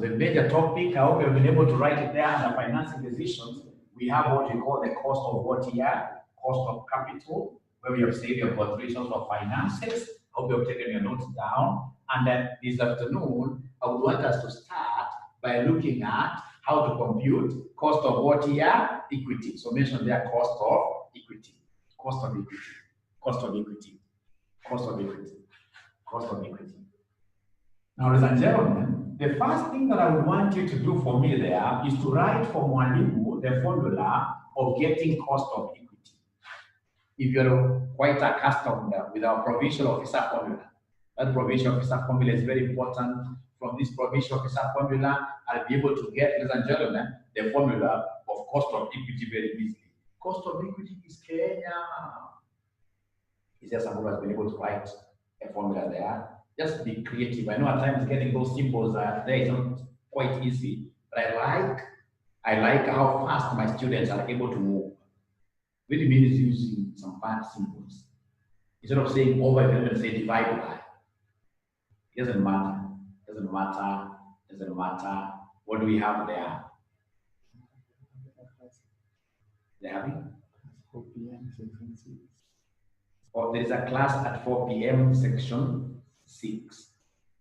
the major topic, I hope you've been able to write it there under financing decisions. We have what we call the cost of what here? Cost of capital, where we have said you have got 3 sources of finances. I hope you have taken your notes down. And then this afternoon, I would want us to start by looking at how to compute cost of what here? Equity. So mention there cost of equity. Cost of equity. Cost of equity. Cost of equity. Cost of equity. Now, ladies and gentlemen, the first thing that I would want you to do for me there is to write for Mwalimu the formula of getting cost of equity. If you're quite accustomed with our provincial officer formula, that provincial officer formula is very important. From this provincial officer formula, I'll be able to get, ladies and gentlemen, the formula of cost of equity very easily. Cost of equity is Kenya. Is there someone who has been able to write a formula there? Just be creative. I know at times getting those symbols there is not quite easy, but I like how fast my students are able to move. Really means using some fast symbols. Instead of saying over, you can even say divide by. It doesn't matter. Doesn't matter. Doesn't matter. What do we have there? They having 4 p.m. section 6. Or there is a class at 4 p.m. section 6.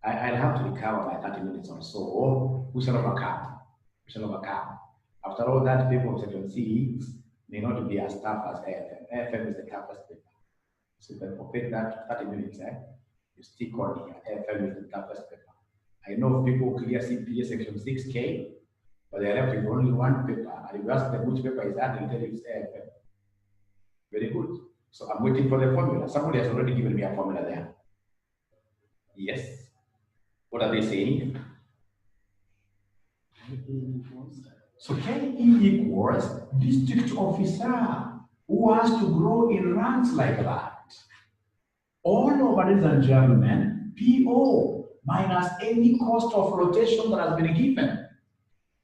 I'll have to recover by 30 minutes or so. We shall overcome. We shall overcome. After all that, people of section 6 may not be as tough as FM. FM is the toughest paper. So you can forget that 30 minutes, you stick on here. FM is the toughest paper. I know of people who clear CPA section 6K, but they are left with only one paper. And if you ask them which paper is that, they'll tell you it's FM. Very good. So I'm waiting for the formula. Somebody has already given me a formula there. Yes. What are they saying? So KE equals district officer who wants to grow in ranks like that. All over, ladies and gentlemen, PO minus any cost of rotation that has been given.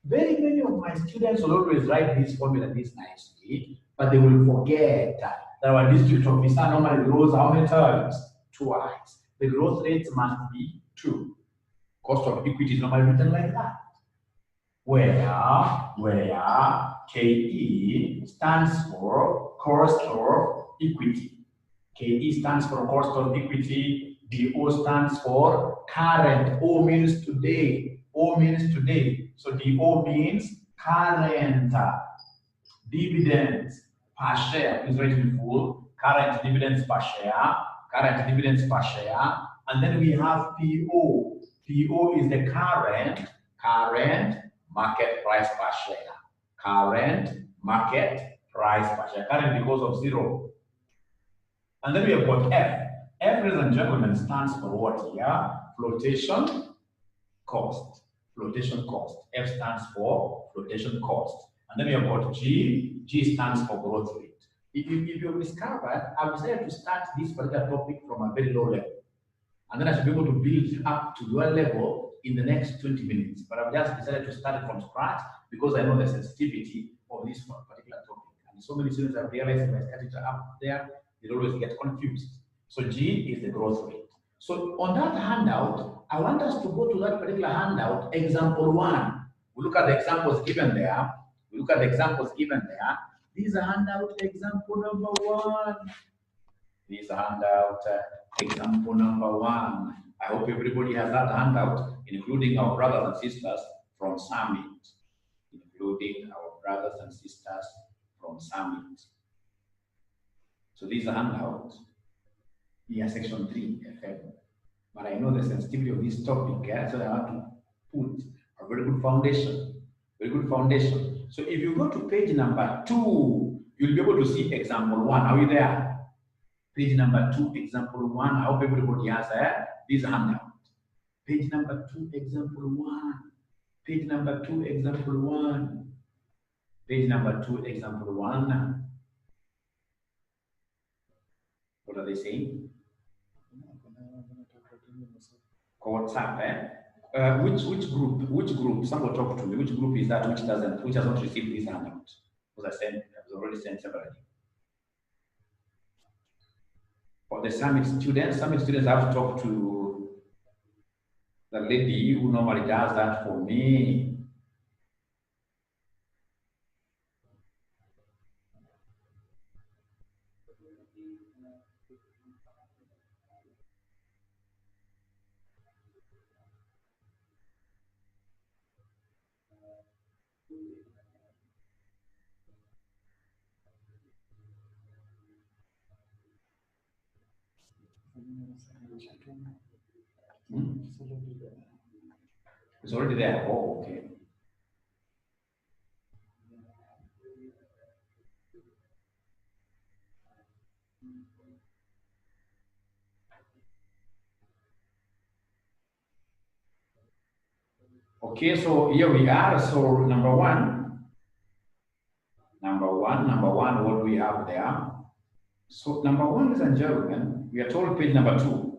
Very many of my students will always write this formula this nicely, but they will forget that our district officer normally grows how many times? Twice. The growth rate must be 2. Cost of equity is normally written like that. Where KE stands for cost of equity. KE stands for cost of equity. DO stands for current. O means today. O means today. So DO means current dividends per share. Please write in full. Current dividends per share. Current dividends per share. And then we have PO. PO is the current market price per share. Current market price per share. Current because of 0. And then we have got F. F, ladies and gentlemen, stands for what here? Flotation cost. Flotation cost. F stands for flotation cost. And then we have got G. G stands for growth rate. If you've discovered, I've decided to start this particular topic from a very low level. And then I should be able to build up to your level in the next 20 minutes. But I've just decided to start it from scratch because I know the sensitivity of this particular topic. And so many students have realized if I start it up there, they always get confused. So G is the growth rate. So on that handout, I want us to go to that particular handout, example 1. We look at the examples given there. We look at the examples given there. This is a handout example number 1. This is a handout example number 1. I hope everybody has that handout, including our brothers and sisters from Summit. Including our brothers and sisters from Summit. So this is a handout. Here, section 3, FM. But I know the sensitivity of this topic, so I want to put a very good foundation. Very good foundation. So if you go to page number 2, you'll be able to see example 1. Are you there? Page number 2, example 1. I hope everybody has this handout. Page number 2, example 1. Page number 2, example 1. Page number 2, example 1. What are they saying? WhatsApp, which group? Someone talk to me. Which group is that? Which has not received this handout? Because I was already sent separately. For the Summit students have to talk to The lady who normally does that for me. It's already there. Oh, okay. Okay, so here we are. So number one, what we have there. So number one, ladies and gentlemen, we are told page number 2.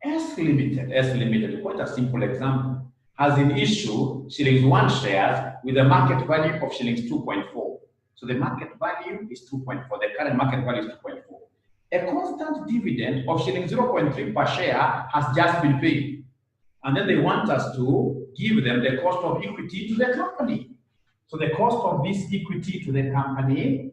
S Limited, quite a simple example, has in issue shillings 1 shares with a market value of shillings 2.4. So the market value is 2.4. The current market value is 2.4. A constant dividend of shillings 0.3 per share has just been paid. And then they want us to give them the cost of equity to the company. So the cost of this equity to the company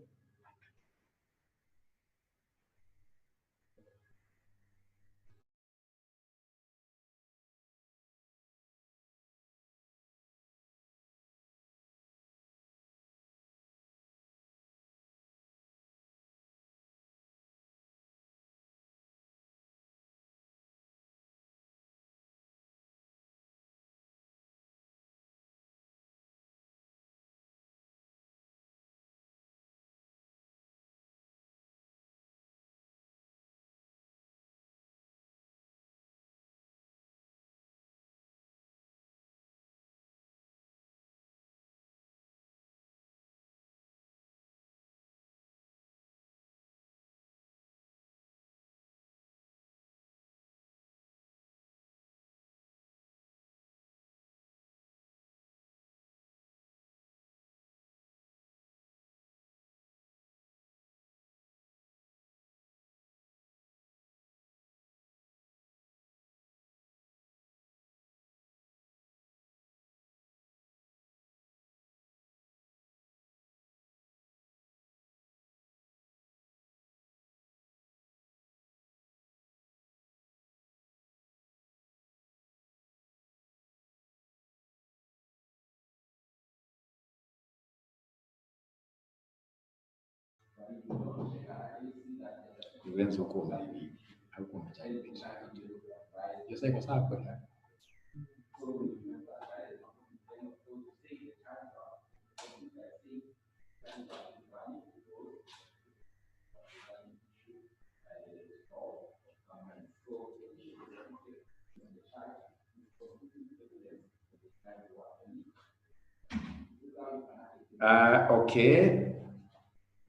okay.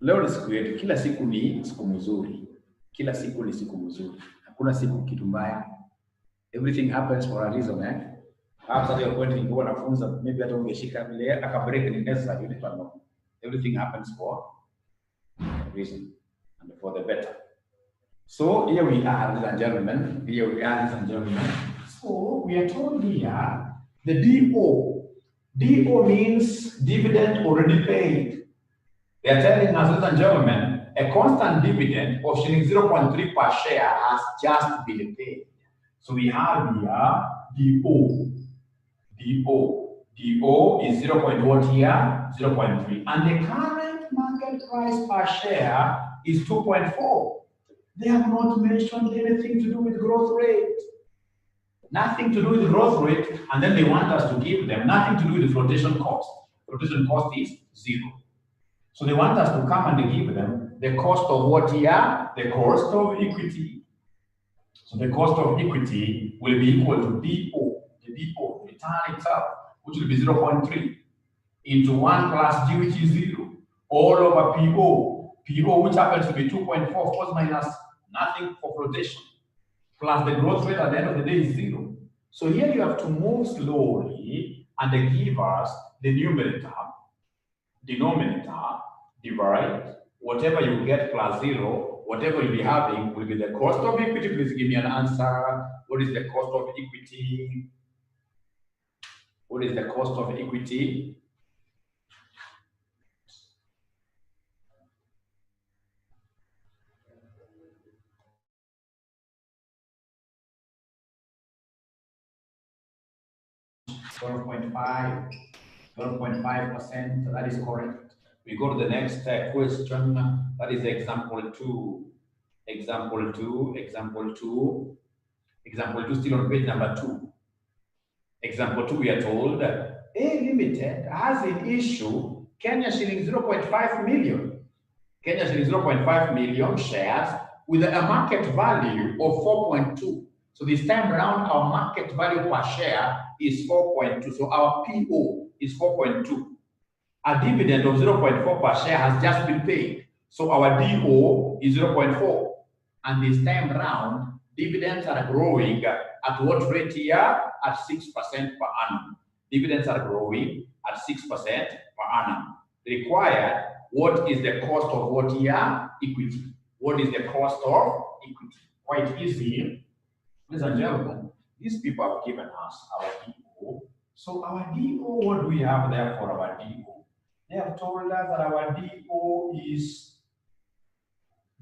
Leo ni siku yetu, kila siku ni siku mzuri. Kila siku ni siku mzuri. Hakuna siku kitu mbaya. Everything happens for a reason, eh? After your point in wanafunza, maybe hata ungeshika vile akabreak ni necessary, you never know. Everything happens for a reason and for the better. So here we are, ladies and gentlemen. Here we are, ladies and gentlemen. So we are told here the DO. DO means dividend already paid. They are telling us, ladies and gentlemen, a constant dividend of shilling 0.3 per share has just been paid. So we have here DO. DO is 0.1 here, 0.3. And the current market price per share is 2.4. They have not mentioned anything to do with growth rate. Nothing to do with growth rate, and then they want us to give them nothing to do with the flotation cost. Flotation cost is 0. So they want us to come and give them the cost of what here? The cost of equity. So the cost of equity will be equal to DO, the DO, return itself, which will be 0.3 into 1 plus D, which is 0, all over PO. PO, which happens to be 2.4, of course, minus nothing for flotation, plus the growth rate at the end of the day is 0. So here you have to move slowly and they give us the numerator, denominator, divide, whatever you get plus 0, whatever you'll be having will be the cost of equity. Please give me an answer. What is the cost of equity? What is the cost of equity? .5%, that is correct. We go to the next question, that is example 2. Example 2, still on page number 2. Example 2, we are told A Limited has in issue Kenya shilling 0.5 million. Kenya shilling 0.5 million shares with a market value of 4.2. So this time around, our market value per share is 4.2. So our PO is 4.2. A dividend of 0.4 per share has just been paid. So our DO is 0.4. And this time around, dividends are growing at what rate here? At 6% per annum. Dividends are growing at 6% per annum. Required, what is the cost of what here? Equity. What is the cost of equity? Quite easy. Ladies and gentlemen, these people have given us our DO. So our DO, what do we have there for our DO? They have told us that our DO is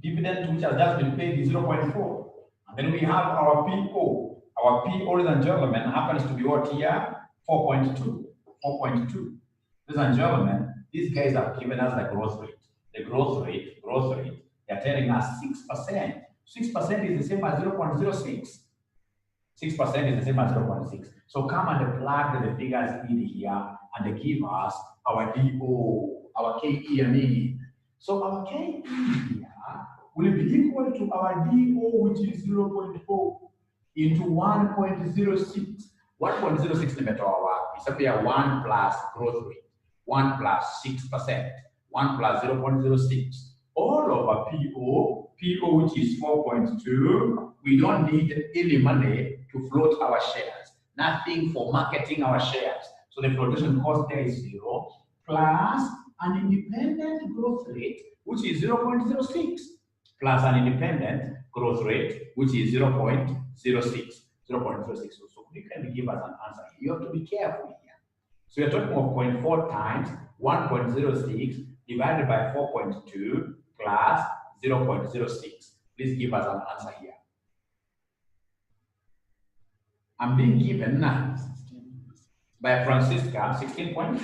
dividend which has just been paid is 0.4. And then we have our PO. Our PO, ladies and gentlemen, happens to be what here? 4.2. 4.2. Ladies and gentlemen, these guys have given us the growth rate. The growth rate, they're telling us 6%. 6% is the same as 0.06. 6% is the same as 0.6. So come and plug the figures in here and they give us our DO, our KEME. So our KE here will be equal to our DO, which is 0.4 into 1.06. 1.06 limit our is up here 1 plus growth rate, 1 plus 6%, 1 plus 0.06. All over PO which is 4.2, we don't need any money to float our shares. Nothing for marketing our shares. So the flotation cost there is 0 plus an independent growth rate, which is 0.06, plus an independent growth rate, which is 0.06. 0.06. So you can give us an answer. You have to be careful here. So you're talking of 0.4 times 1.06 divided by 4.2 plus 0.06. Please give us an answer here. I'm being given by Francisca 16.1.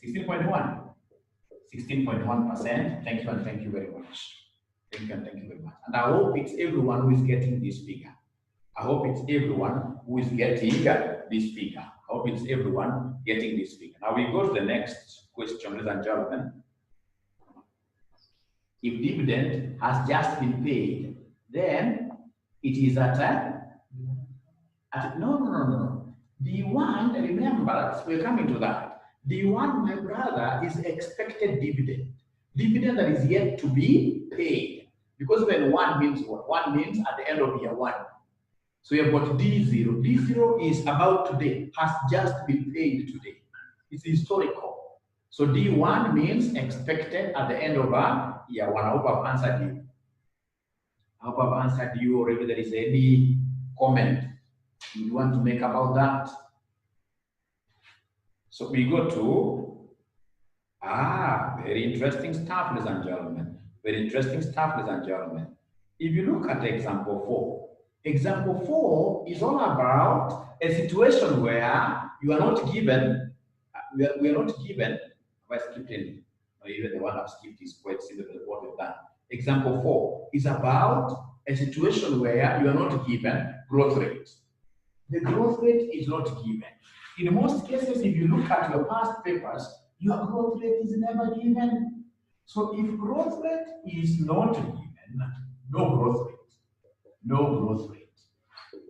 16.1%. Thank you and thank you very much. Thank you and thank you very much. And I hope it's everyone who is getting this figure. I hope it's everyone who is getting this figure. I hope it's everyone getting this figure. Now we go to the next question, ladies and gentlemen. If dividend has just been paid, then it is at no. D1, remember, we're coming to that. D1, my brother, is expected dividend. Dividend that is yet to be paid. Because when 1 means what? 1 means at the end of year 1. So you have got D0. D0 is about today, has just been paid today. It's historical. So D1 means expected at the end of year 1. I hope I've answered you. I hope I've answered you, or if there is any comment you want to make about that. So we go to, very interesting stuff, ladies and gentlemen. Very interesting stuff, ladies and gentlemen. If you look at example 4, example 4 is all about a situation where you are not given, we are not given, if I skipped any, or even the one I've skipped is quite similar to what we've done. Example 4 is about a situation where you are not given growth rate. The growth rate is not given. In most cases, if you look at your past papers, your growth rate is never given. So if growth rate is not given, no growth rate. No growth rate.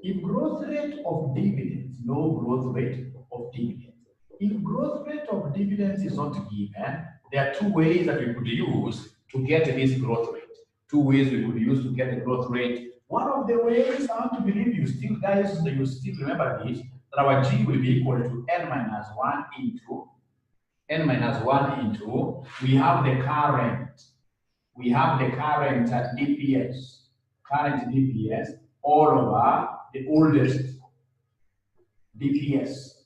If growth rate of dividends, no growth rate of dividends. If growth rate of dividends is not given, there are 2 ways that we could use to get this growth rate. 2 ways we could use to get the growth rate. One of the ways, I want to believe you still, guys, you still remember this, that our G will be equal to n minus 1 into, we have the current DPS, all over the oldest DPS.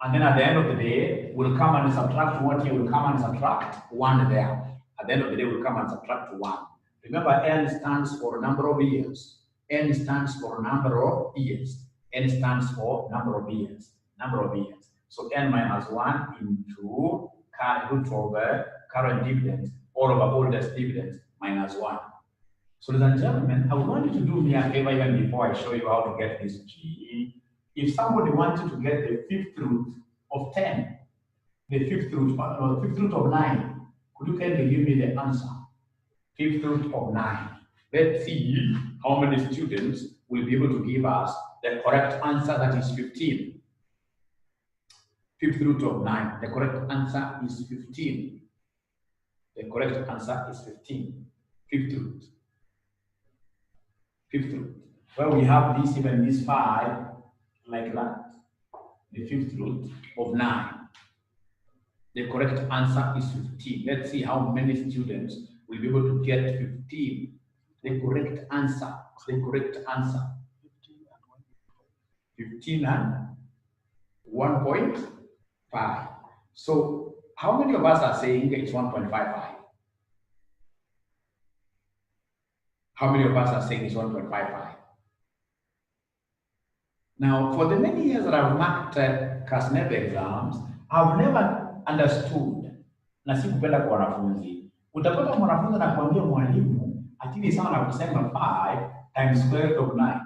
And then at the end of the day, we'll come and subtract what here, we'll come and subtract 1 there. At the end of the day, we'll come and subtract 1. Remember, N stands for number of years. N stands for number of years. N stands for number of years. Number of years. So N minus 1 into root over current dividends, all over oldest dividends, minus 1. So ladies and gentlemen, I would want you to do me a favor even before I show you how to get this G. If somebody wanted to get the 5th root of 10, the 5th root, or the 5th root of 9, could you kindly give me the answer? 5th root of 9. Let's see how many students will be able to give us the correct answer, that is 15. 5th root of 9. The correct answer is 15. The correct answer is 15. 5th root. 5th root. Where we have this, even this 5, like that. The 5th root of 9. The correct answer is 15. Let's see how many students will be able to get 15. The correct answer. The correct answer. 15 and 1.5. So, how many of us are saying it's 1.55? How many of us are saying it's 1.55? Now, for the many years that I've marked CASNEB exams, I've never understood, na sikupenda kwa wanafunzi. Utapata mwanafunzi anakuambia mwalimu, ati ni sawa na kusema 5 times square root of 9.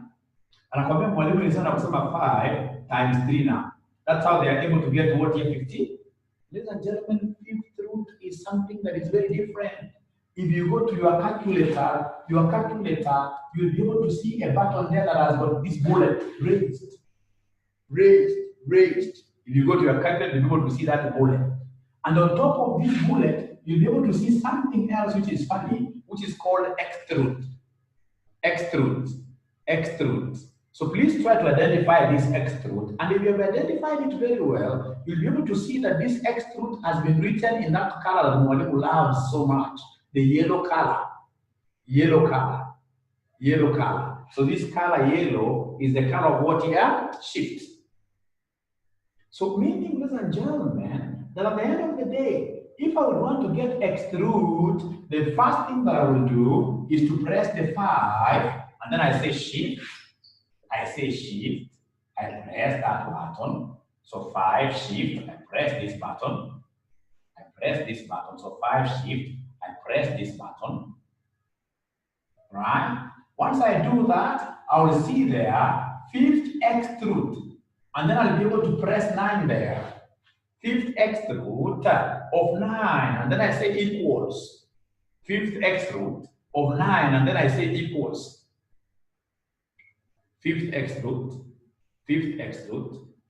Anakuambia mwalimu ni sawa na kusema 5 times 3 now. That's how they are able to get what here 15. Ladies and gentlemen, 5th root is something that is very different. If you go to your calculator, you'll be able to see a button there that has got this bullet raised. If you go to your calculator, you'll be able to see that bullet. And on top of this bullet, you'll be able to see something else which is funny, which is called extrude. Extrude. So please try to identify this extrude. And if you have identified it very well, you'll be able to see that this extrude has been written in that color that Mwalimu loves so much. The yellow color. So this color yellow is the color of what here? Shift. So meaning, ladies and gentlemen, that at the end of the day, if I would want to get extrude, the first thing that I will do is to press the 5, and then I say shift. I press that button. So 5 shift, I press this button. So 5 shift, I press this button. Right? Once I do that, I will see there 5th extrude. And then I'll be able to press 9 there. 5th extrude of 9. And then I say equals. 5th extrude of 9. And then I say equals. 5th extrude.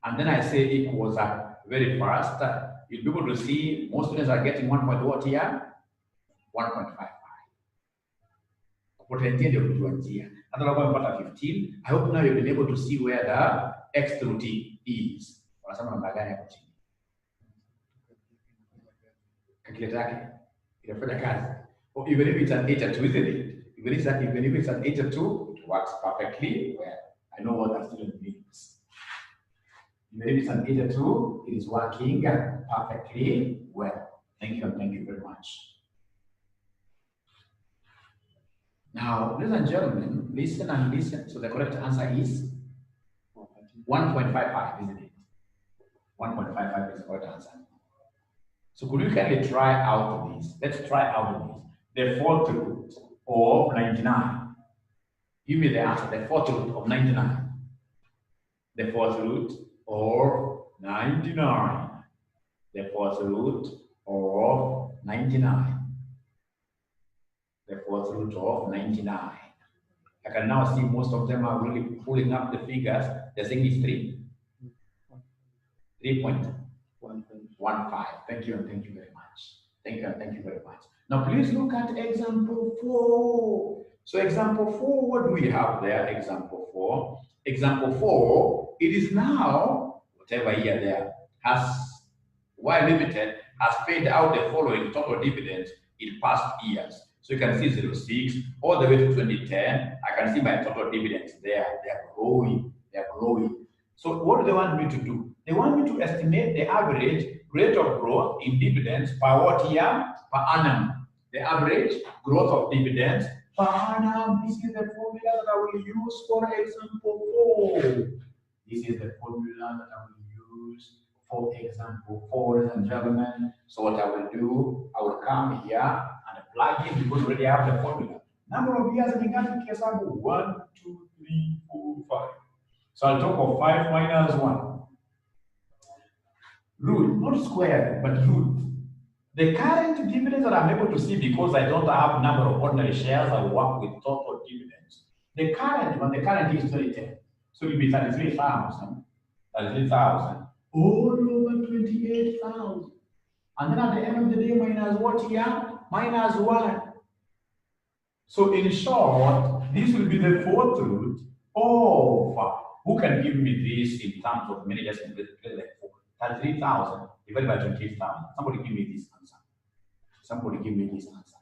And then I say equals very fast. You'll be able to see most students are getting 1.what here? 1.55. What I intended to do here. Another 15. I hope now you've been able to see where the extrude is. Or even if it's an 8 2, isn't it? Even if it's an 8 2, it works perfectly well. I know what that student means. Even if it's an 8 2, it is working perfectly well. Thank you very much. Now, ladies and gentlemen, listen and listen. So the correct answer is 1.55, isn't it? 1.55 is the correct answer. So could you kindly try out this? Let's try out this. The 4th root of 99. Give me the answer. The 4th root of 99. The 4th root of 99. The 4th root of 99. The 4th root of 99. I can now see most of them are really pulling up the figures. They're saying it's 3. 3.15. Thank you and thank you very much. Thank you and thank you very much. Now please look at example 4. So example 4, what do we have there? Example 4. Example 4, it is now, whatever year there, has Y Limited has paid out the following total dividends in past years. So you can see 06 all the way to 2010. I can see my total dividends there. They are growing. So what do they want me to do? They want me to estimate the average rate of growth in dividends per what year? Per annum. The average growth of dividends per annum. This is the formula that I will use for example 4. This is the formula that I will use for example 4, ladies and gentlemen. So what I will do, I will come here and plug in because we already have the formula. Number of years in the case of 1, 2, 3, 4, 5. So I'll talk of 5 minus 1. Rule, not square, but rule. The current dividends that I'm able to see because I don't have number of ordinary shares, I work with total dividends. The current one, the current is 2010. So it will be 33,000. 33,000. All over 28,000. And then at the end of the day, minus what here? Minus 1. So in short, this will be the fourth root of who can give me this in terms of managers and like 33,000 divided by 28,000. Somebody give me this answer. Somebody give me this answer.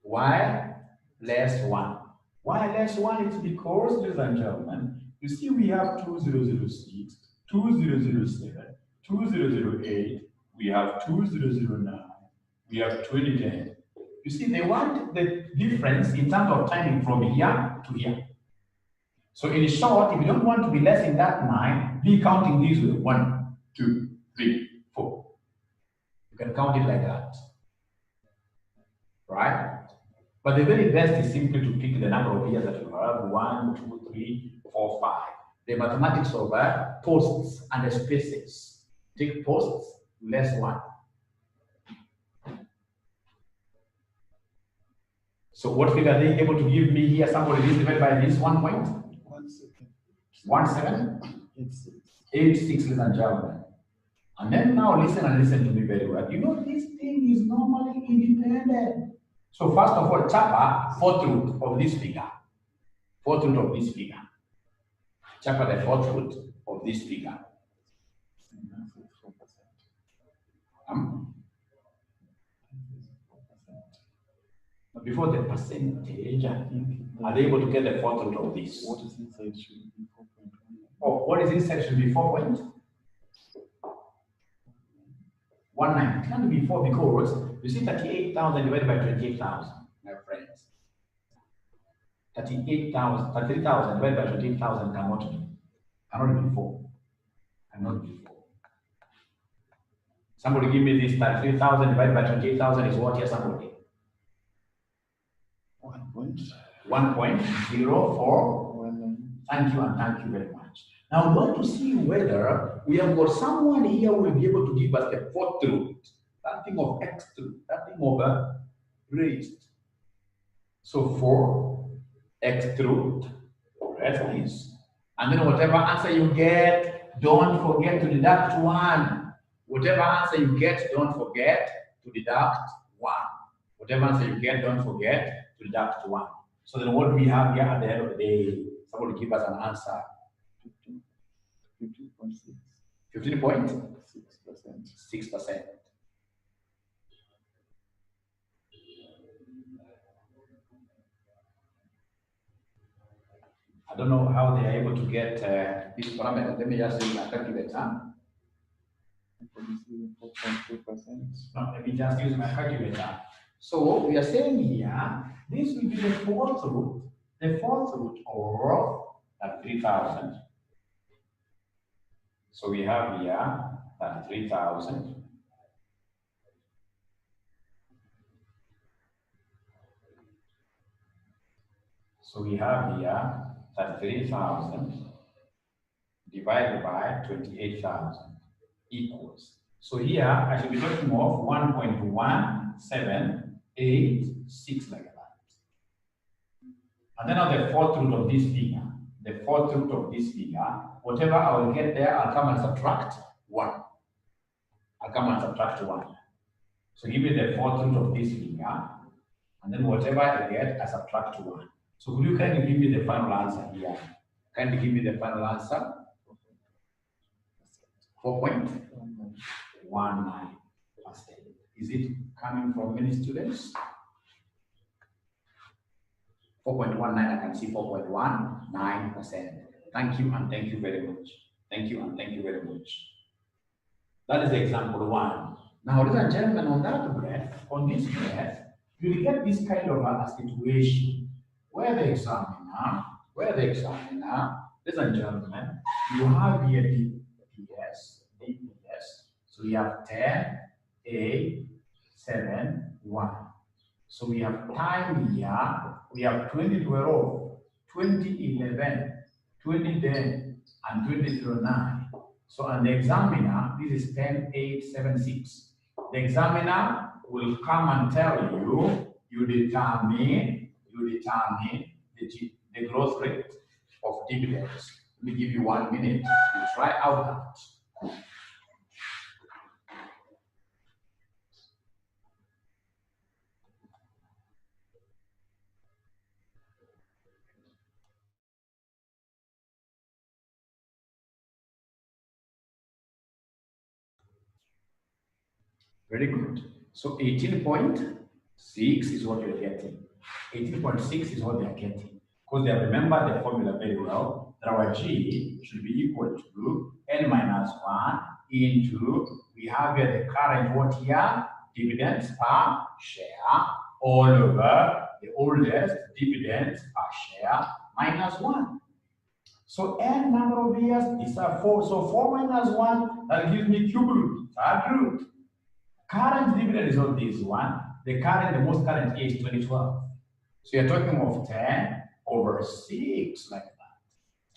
Why less 1? Why less 1? It's because, ladies and gentlemen, you see we have 2006, 2007, 2008, we have 2009, we have 2010. You see, they want the difference in terms of timing from here to here. So in short, if you don't want to be less in that 9, be counting these with 1, 2, 3, 4. You can count it like that. Right? But the very best is simply to pick the number of years that you have, 1, 2, 3, 4, 5. The mathematics of posts and the spaces. Take posts, less 1. So what figure are they able to give me here? Somebody is divided by this 1 point? 17? 86, ladies and gentlemen. And then now listen to me very well. You know, this thing is normally independent. So first of all, chapa fourth root of this figure. Fourth root of this figure. Chapa the fourth root of this figure. Before the percentage, are they able to get the fourth root of this? What is inside should be 4.1. Oh, what is inside should be 4.19. It can't be 4 because you see 38,000 divided by 28,000, my friends. 33,000 divided by 28,000 cannot be 4. Cannot be 4. Somebody give me this 33,000 divided by 28,000 is what here, somebody? 1.04. Thank you and thank you very much. Now we want to see whether we have got someone here who will be able to give us the fourth root, that thing of x root, that thing of raised. So 4x root, rest is, and then whatever answer you get, don't forget to deduct 1. Whatever answer you get, don't forget to deduct 1. Whatever answer you get, don't forget to deduct 1. So then what do we have here at the end of the day? Somebody give us an answer. 15.6. 15.6%. I don't know how they are able to get this parameter. Let me just use my calculator. 4.2%. No, let me just use my calculator. So we are saying here, this will be the fourth root of 3,000. So we have here 3,000. So we have here 33,000 divided by 28,000 equals. So here I should be talking of 1.1786 like that. And then on the fourth root of this figure, whatever I will get there, I'll come and subtract 1. So give me the fourth root of this figure, and then whatever I get, I subtract 1. So could you kindly give me the final answer here? Kindly give me the final answer. 4.19%. Is it coming from many students? 4.19, I can see 4.19%. Thank you and thank you very much. Thank you and thank you very much. That is example one. Now, ladies and gentlemen, on that breath, on this breath, you will get this kind of a situation where the examiner, ladies and gentlemen, you have here DPS. So we have 10, 8, 7, 1. So we have time here, we have 2012, 2011, 2010, and 2009. So on the examiner, this is 10,876. The examiner will come and tell you, you determine the growth rate of dividends. Let me give you 1 minute to try out that. Very good. So 18.6 is what you're getting. 18.6 is what they're getting. Because they have remembered the formula very well, that our G should be equal to n minus 1 into, we have here the current what here, dividends per share, all over the oldest dividends per share minus 1. So n number of years is 4. So 4 minus 1, that gives me cube root, third root. Current dividend is not this one. The most current year is 2012. So you're talking of 10 over 6 like that.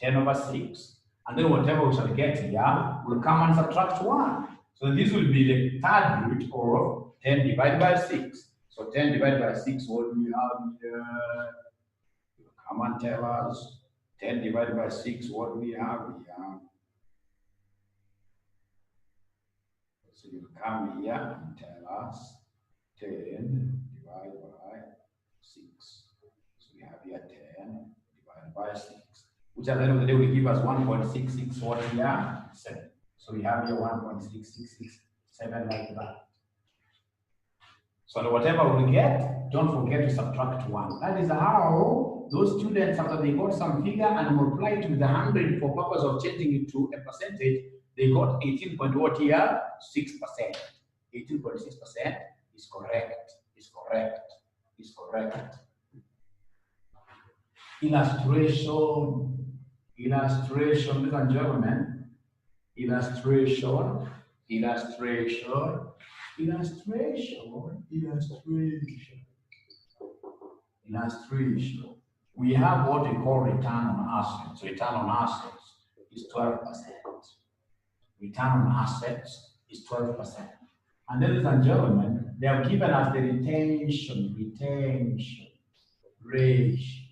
10 over 6. And then whatever we shall get here will come and subtract 1. So this will be the third root of 10 divided by 6. So 10 divided by 6, what do we have here? Come and tell us. 10 divided by 6, what do we have here? So you come here and tell us 10 divided by 6. So we have here 10 divided by 6, which at the end of the day will give us 1.667 what here? 7. So we have here 1.6667 like that. So whatever we get, don't forget to subtract 1. That is how those students, after they got some figure and multiplied it with 100 for purpose of changing it to a percentage, they got 18 point what here? 6%. 18.6% is correct. Is correct. Illustration, ladies and gentlemen. Illustration. We have what we call return on assets. Return on assets is 12%. Return on assets is 12%. And ladies and gentlemen, they have given us the retention ratio.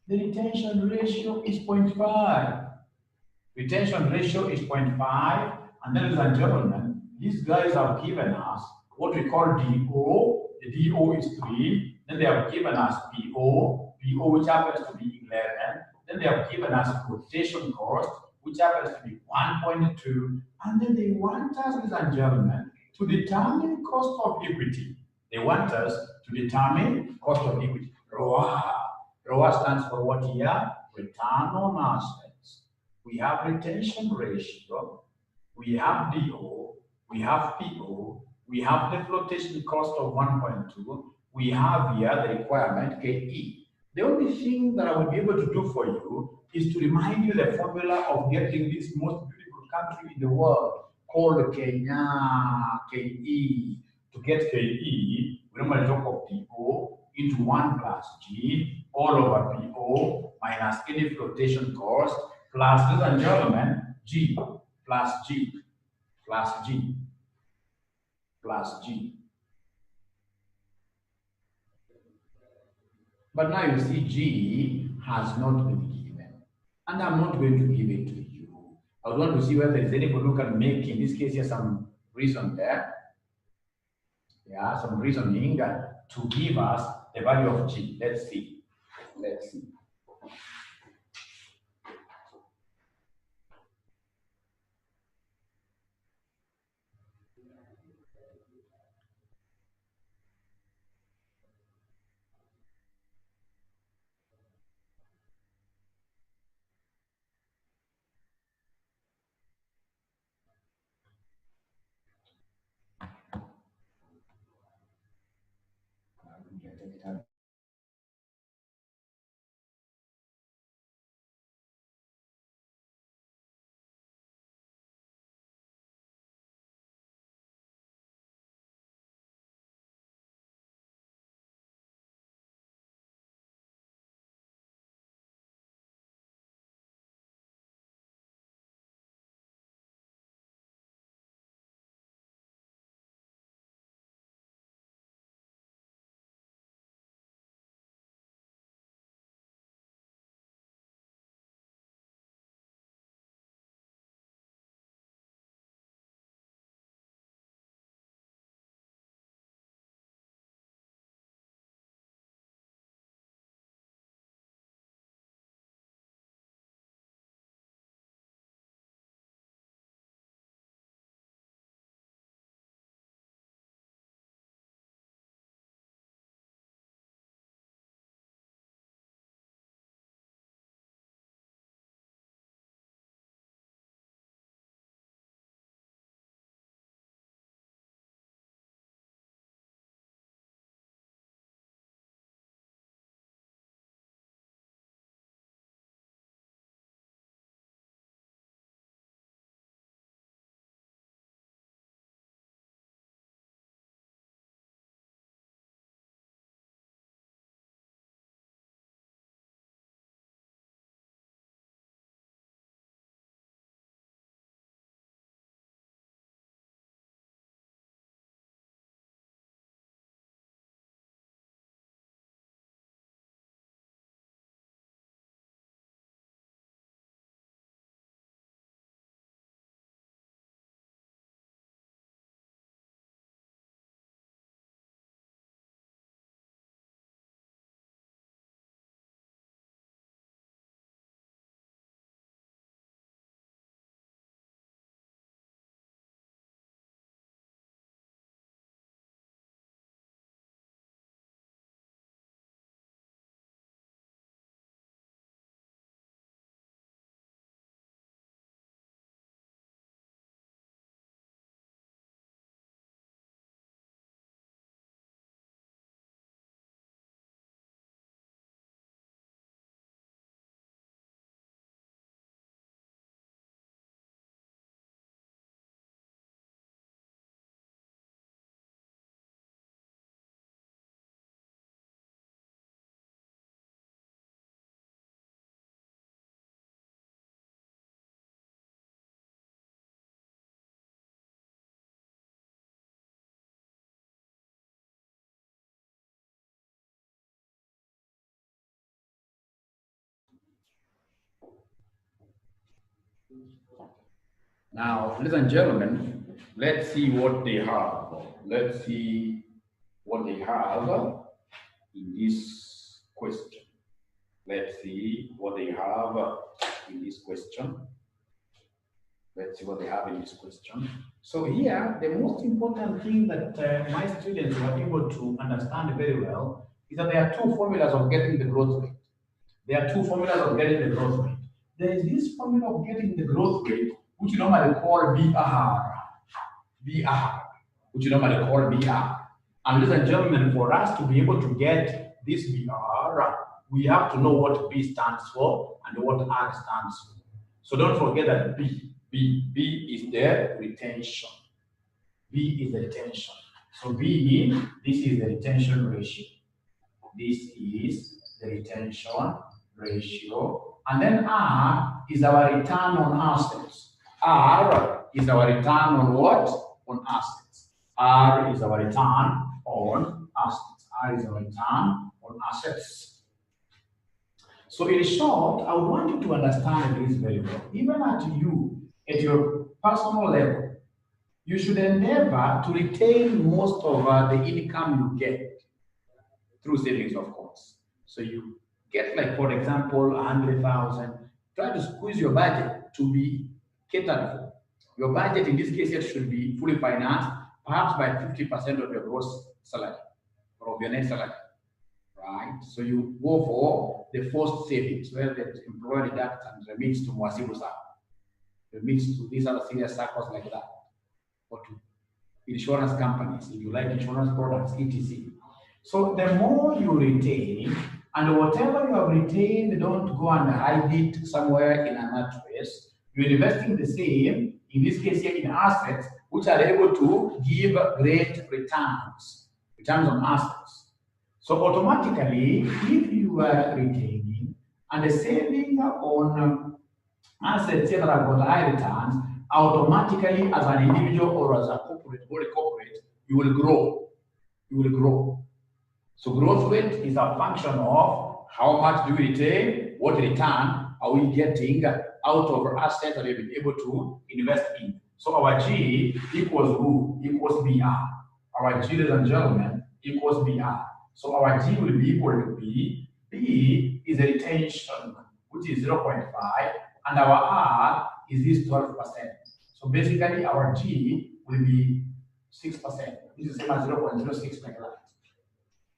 The retention ratio is 0.5. Retention ratio is 0.5. And ladies and gentlemen, these guys have given us what we call DO. The DO is 3. Then they have given us PO, which happens to be 11. Then they have given us quotation cost, which happens to be 1.2. And then they want us, ladies and gentlemen, to determine cost of equity. They want us to determine cost of equity. ROA. ROA stands for what here? Return on assets. We have retention ratio. We have DO. We have PO. We have the flotation cost of 1.2. We have here the requirement KE. The only thing that I will be able to do for you is to remind you the formula of getting this most beautiful country in the world called Kenya, KE. To get KE, we normally talk of PO into 1 plus G all over PO minus any flotation cost plus, ladies and gentlemen, G plus G plus G plus G. But now you see G has not been given. And I'm not going to give it to you. I would want to see whether there is anybody who can make, in this case, here some reason there. Yeah, some reasoning to give us the value of G. Let's see. Now, ladies and gentlemen, let's see what they have. Let's see what they have in this question. Let's see what they have in this question. Let's see what they have in this question. So here, the most important thing that my students were able to understand very well is that there are two formulas of getting the growth rate. There are two formulas of getting the growth rate. There is this formula of getting the growth rate, which you normally call BR, which you normally call BR. And ladies and gentlemen, for us to be able to get this BR, we have to know what B stands for and what R stands for. So don't forget that B is the retention. B is the retention. So B, this is the retention ratio. This is the retention ratio. And then R is our return on assets. R is our return on what? On assets. R is our return on assets. R is our return on assets. So in short, I would want you to understand this very well. Even at your personal level, you should endeavor to retain most of the income you get through savings, of course. So you get, like, for example, 100,000, try to squeeze your budget to be catered for. Your budget in this case here should be fully financed, perhaps by 50% of your gross salary or of your net salary, right? So you go for the forced savings, where the employer deducts and remits to Mwasibu Sacco, remits to these other serious circles like that, or to insurance companies, if you like insurance products, etc. So the more you retain, and whatever you have retained, don't go and hide it somewhere in an mattress. You're investing the same, in this case here, in assets which are able to give great returns on assets. So automatically, if you are retaining and saving on assets that have got high returns, automatically as an individual or as a corporate, you will grow. You will grow. So growth rate is a function of how much do we retain, what return are we getting out of assets that we've been able to invest in. So our G equals who? Equals BR. Our G, ladies and gentlemen, equals BR. So our G will be equal to B. B is a retention, which is 0.5, and our R is this 12%. So basically our G will be 6%. This is the same as 0.06 like that.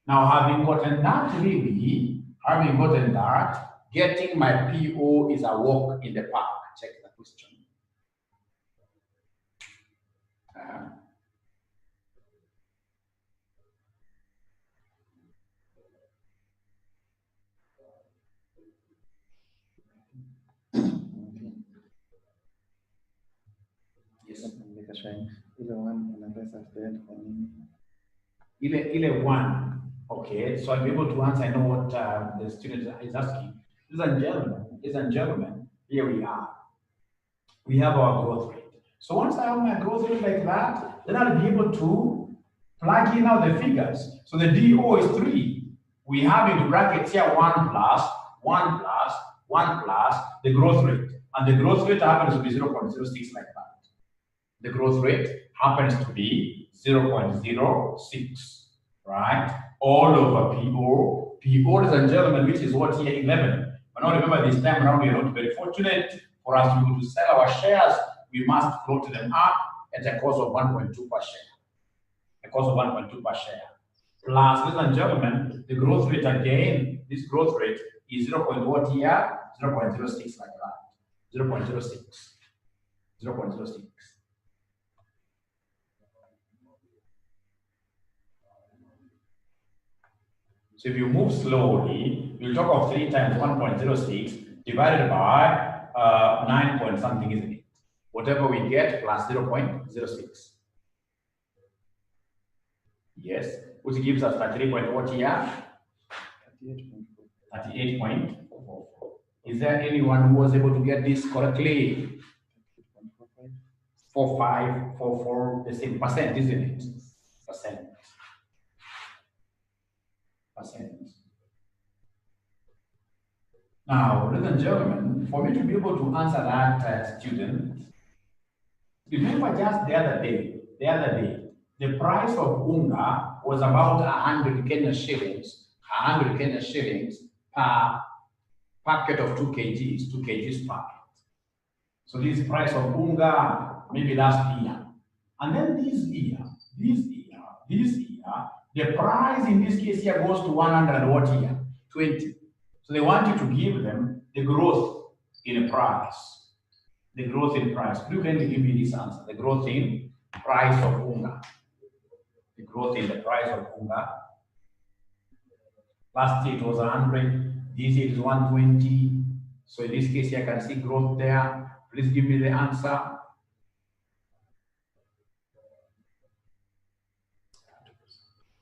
Now, having gotten that, getting my PO is a walk in the park. Check the question. Yes. Ile one. Okay, so I'll be able to answer. I know what the student is asking. Ladies and gentlemen, here we are. We have our growth rate. So once I have my growth rate like that, then I'll be able to plug in now the figures. So the DO is 3. We have in brackets here 1 plus the growth rate. And the growth rate happens to be 0.06 like that. The growth rate happens to be 0.06, right? All over PO. PO, ladies and gentlemen, which is what here, 11. But now remember, this time around, we are not very fortunate. For us to be able to sell our shares, we must float them up at a cost of 1.2 per share. A cost of 1.2 per share. Plus, ladies and gentlemen, the growth rate again, this growth rate is 0.what here? 0.06 like that. 0.06. 0.06. So if you move slowly, you'll talk of 3 times 1.06 divided by 9 point something, isn't it? Whatever we get plus 0.06. Yes, which gives us 33.what here? 38.44. Is there anyone who was able to get this correctly? 4544, the same percent, isn't it? Percent. Now, ladies and gentlemen, for me to be able to answer that student, remember just the other day, the price of unga was about 100 Kenya shillings, per packet of 2 kgs packet. So this is price of unga maybe last year. And then this year, the price in this case here goes to 100 what year? 20. So they want you to give them the growth in a price. The growth in price. You can give me this answer. The growth in price of unga. The growth in the price of unga. Last year it was 100. This year it is 120. So in this case here I can see growth there. Please give me the answer.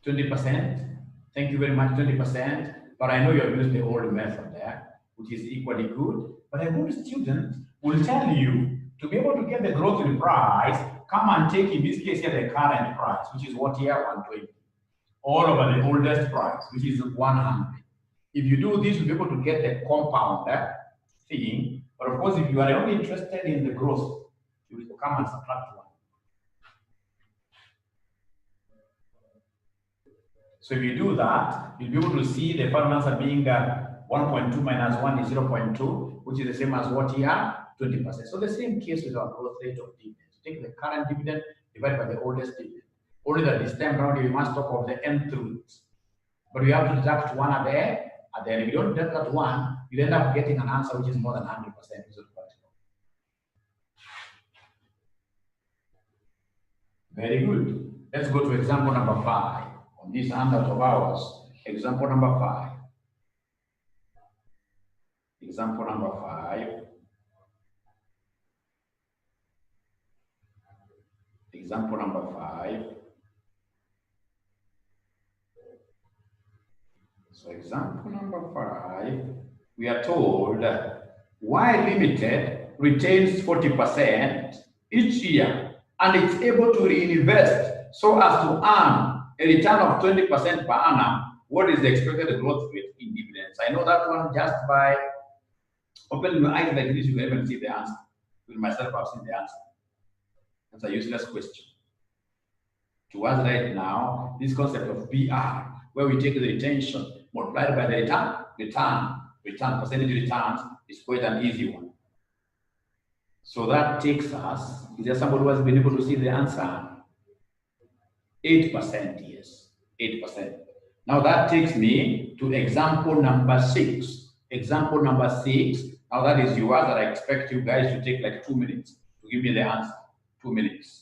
%. Thank you very much, 20%. But I know you have used the old method there, which is equally good. But a good student will tell you to be able to get the growth in price, come and take in this case here the current price, which is what here 120. All over the oldest price, which is 100. If you do this, you'll be able to get the compound thing. But of course, if you are only interested in the growth, you will come and subtract 1. So if you do that, you'll be able to see the final answer being 1.2 minus 1 is 0.2, which is the same as what here? 20%. So the same case with our growth rate of dividends. Take the current dividend divided by the oldest dividend. Only that this time around, we must talk of the nth root. But we have to deduct 1 at the end. If you don't deduct that 1, you end up getting an answer which is more than 100%. Very good. Let's go to example number 5. on this handout of ours, example number 5. Example number 5. Example number 5. So example number 5, we are told that Y Limited retains 40% each year and it's able to reinvest so as to earn a return of 20% per annum. What is the expected growth rate in dividends? I know that one just by opening your eyes like this, you will even see the answer. With myself, I've seen the answer. That's a useless question. To us right now, this concept of PR, where we take the retention multiplied by the return, percentage returns is quite an easy one. So that takes us, is there somebody who has been able to see the answer? 8%, yes, 8%. Now that takes me to example number 6. Example number 6, now that is yours, that I expect you guys to take like 2 minutes to give me the answer. 2 minutes.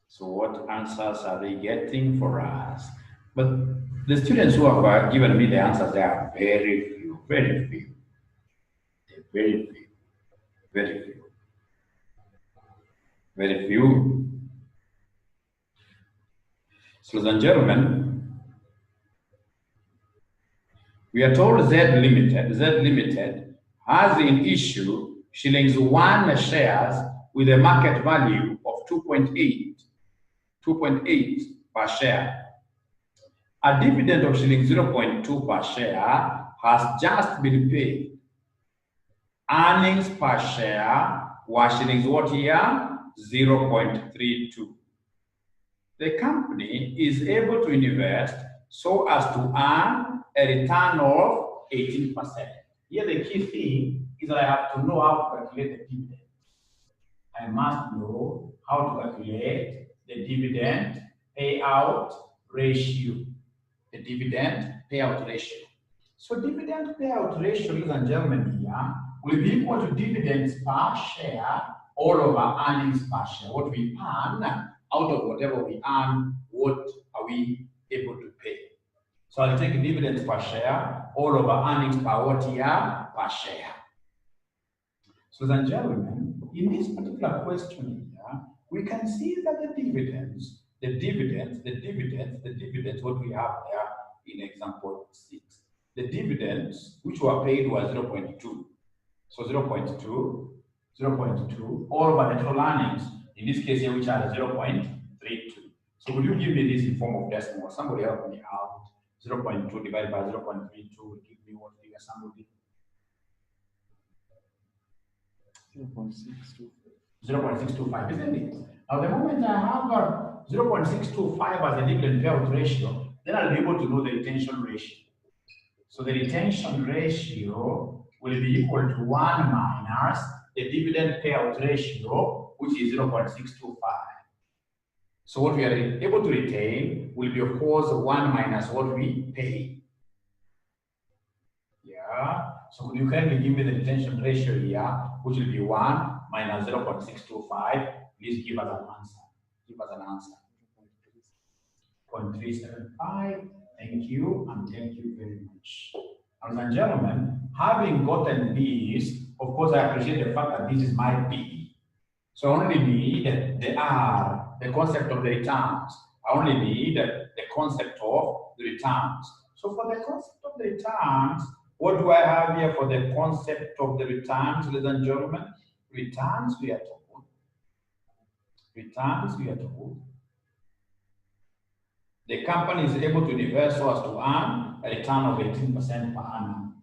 So what answers are they getting for us? But the students who have given me the answers, they are very few, very few. They're very few, very few, very few. So, ladies and gentlemen, we are told Z Limited has in issue shillings 1 shares with a market value of 2.8 per share. A dividend of shilling 0.2 per share has just been paid. Earnings per share were shillings what here? 0.32. The company is able to invest so as to earn a return of 18%. Here the key thing is that I have to know how to calculate the dividend. I must know how to calculate the dividend payout ratio. The dividend payout ratio. So dividend payout ratio, ladies and gentlemen, here will be equal to dividends per share all over earnings per share. What we earn out of whatever we earn, what are we able to pay? So I'll take dividends per share all over earnings per what year? Per share. So ladies and gentlemen, in this particular question here, we can see that the dividends, what we have there in example 6. The dividends which were paid were 0.2. So 0.2 all over the total earnings, in this case here, which are 0.32. So will you give me this in form of decimal? Somebody help me out. 0.2 divided by 0.32 will give me what figure, somebody? 0.625, isn't it? Now the moment I have 0.625 as the dividend payout ratio, then I'll be able to know the retention ratio. So the retention ratio will be equal to 1 minus the dividend payout ratio, which is 0.625. So what we are able to retain will be, of course, 1 minus what we pay. Yeah. So you kindly give me the retention ratio here, which will be 1 minus 0.625. Please give us an answer. Give us an answer. 0.375. Thank you, and thank you very much. Ladies and gentlemen, having gotten this, of course, I appreciate the fact that this is my P. So I only need the R, the concept of the returns. I only need the concept of the returns. So for the concept of the returns, what do I have here for the concept of the returns, ladies and gentlemen? Returns, we are told. Returns, we are told. The company is able to invest so as to earn a return of 18% per annum.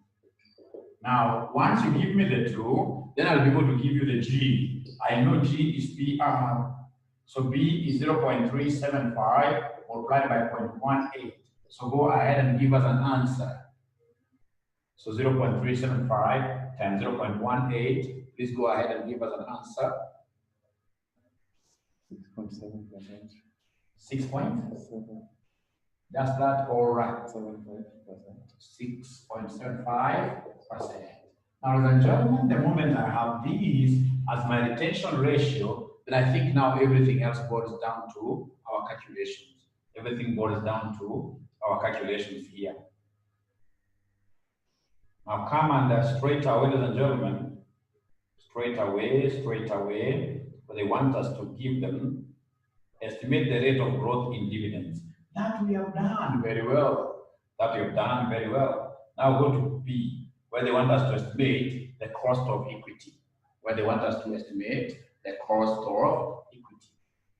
Now, once you give me the 2, then I'll be able to give you the G. I know G is PR. So B is 0.375 multiplied by 0.18. So go ahead and give us an answer. So 0.375 times 0.18. Please go ahead and give us an answer. 6.7%. 6 point? 7. Just that or 75%. 6.75%. Now, ladies and gentlemen, the moment I have these as my retention ratio, then I think now everything else boils down to our calculations. Everything boils down to our calculations here. Now come and straight away, ladies and gentlemen, straight away, but they want us to give them, estimate the rate of growth in dividends. That we have done very well. Now go to B, where they want us to estimate the cost of equity.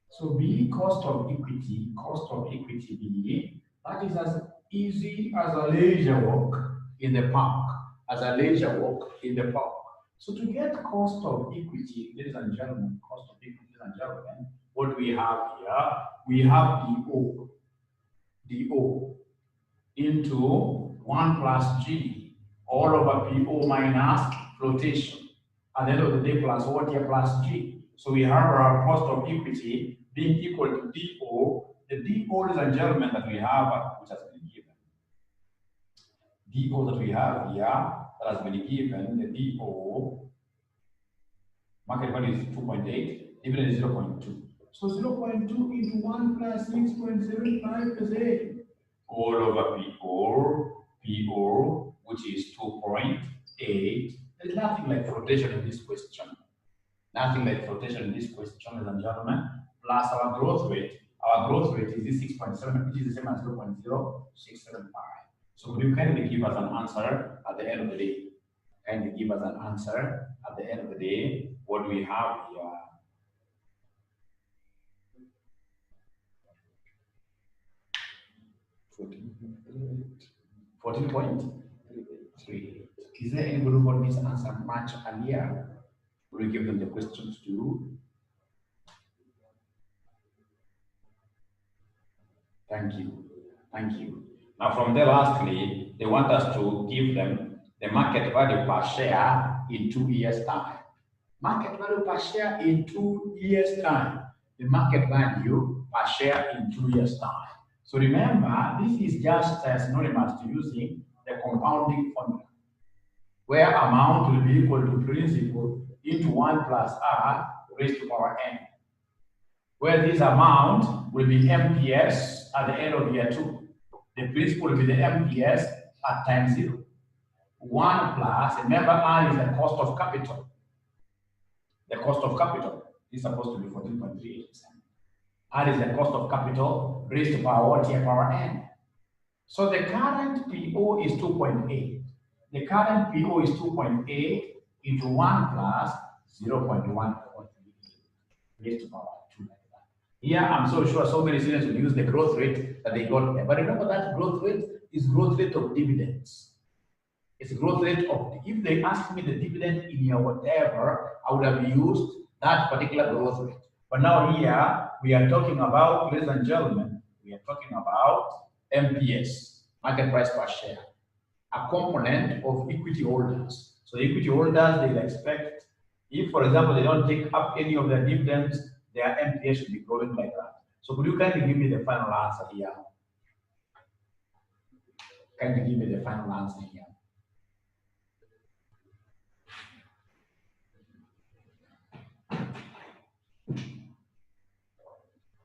So B, cost of equity B, that is as easy as a leisure walk in the park. So to get cost of equity, ladies and gentlemen, what we have here, we have DO into 1 plus G all over PO minus flotation. At the end of the day, plus what here plus G. So we have our cost of equity being equal to DO. The DO, ladies and gentlemen, that we have, which has been given. DO that we have here, that has been given, the DO, market value is 2.8, dividend is 0.2. So 0.2 into 1 plus 6.75%. All over PO, which is 2.8. There's nothing like flotation in this question. Ladies and gentlemen, plus our growth rate. Our growth rate is this 6.7, which is the same as 0.0675. So could you kindly give us an answer at the end of the day? What do we have here? 14.38. Is there anybody who got this answer much earlier? Will you give them the questions to do? Thank you. Now from there, lastly, they want us to give them the market value per share in 2 years' time. The market value per share in 2 years' time. So remember, this is just synonymous to using the compounding formula, where amount will be equal to principal into 1 plus R raised to power n, where this amount will be MPS at the end of year 2. The principal will be the MPS at time 0. 1 plus, remember R is the cost of capital. The cost of capital is supposed to be 14.38%. R is the cost of capital raised to power what here? Power n. So the current PO is 2.8. The current PO is 2.8 into 1 plus 0.1 raised to power 2 like that. Here, I'm so sure so many students will use the growth rate that they got there. But remember that growth rate is growth rate of dividends. It's a growth rate of, if they asked me the dividend in year whatever, I would have used that particular growth rate. But now here, we are talking about, ladies and gentlemen, MPS, market price per share, a component of equity holders. So equity holders, they'll expect, if, for example, they don't take up any of their dividends, their MPS should be growing like that. So could you kindly give me the final answer here?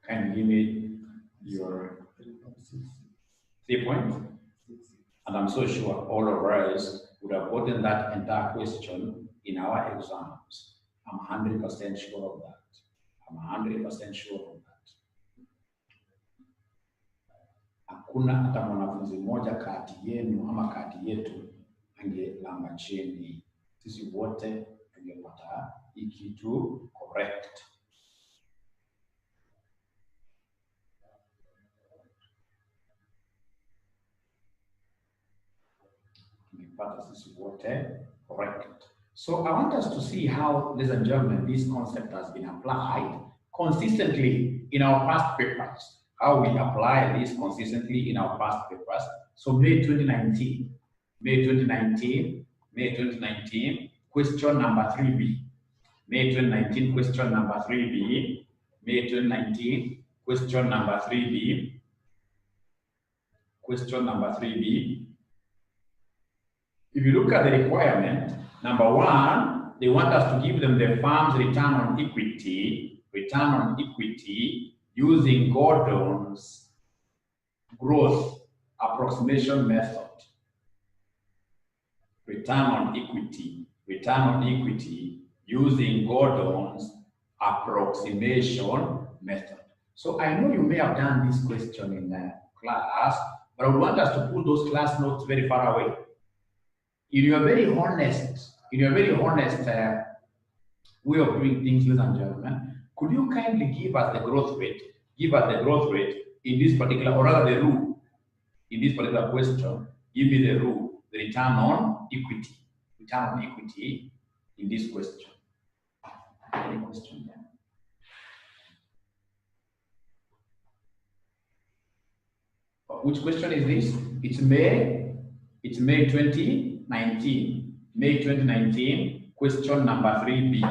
Can you give me your 3 points? And I'm so sure all of us would have gotten that entire question in our exams. I'm 100% sure of that. Hakuna hata mwanafunzi mmoja kati yenu ama kati yetu angelamba chini. Sisi wote tungepata hii kitu correct. Correct. So I want us to see how, ladies and gentlemen, this concept has been applied consistently in our past papers. How we apply this consistently in our past papers. So May 2019, question number 3B. May 2019, question number 3B. May 2019. Question number 3B. Question number 3B. If you look at the requirement, number 1, they want us to give them the firm's return on equity using Gordon's growth approximation method. Return on equity using Gordon's approximation method. So I know you may have done this question in class, but I would want us to put those class notes very far away. In your very honest way of doing things, ladies and gentlemen, could you kindly give us the growth rate? Give us the growth rate in this particular, or rather the rule in this particular question. Give me the rule, the return on equity in this question. Any question there? Which question is this? It's May 2019. May 2019, question number 3B.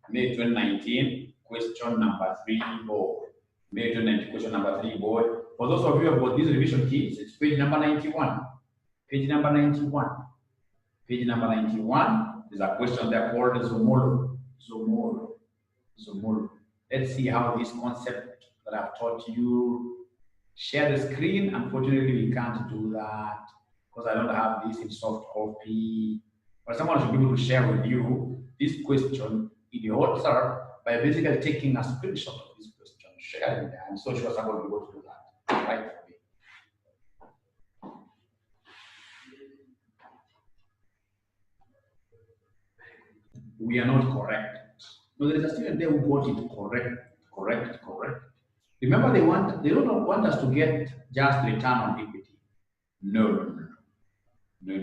May 2019, question number 3 board. May 2019, question number 3 board. For those of you who have got these revision kits, it's page number 91. Page number 91. Page number 91 is a question there called Zomolo. Let's see how this concept that I've taught you. Share the screen. Unfortunately, we can't do that because I don't have this in soft copy. But someone should be able to share with you this question in the WhatsApp by basically taking a screenshot of this question, sharing it. I'm so sure someone will be able to do that right away. We are not correct. No, there is a student there who got it correct. Remember, they don't want us to get just return on equity. No. They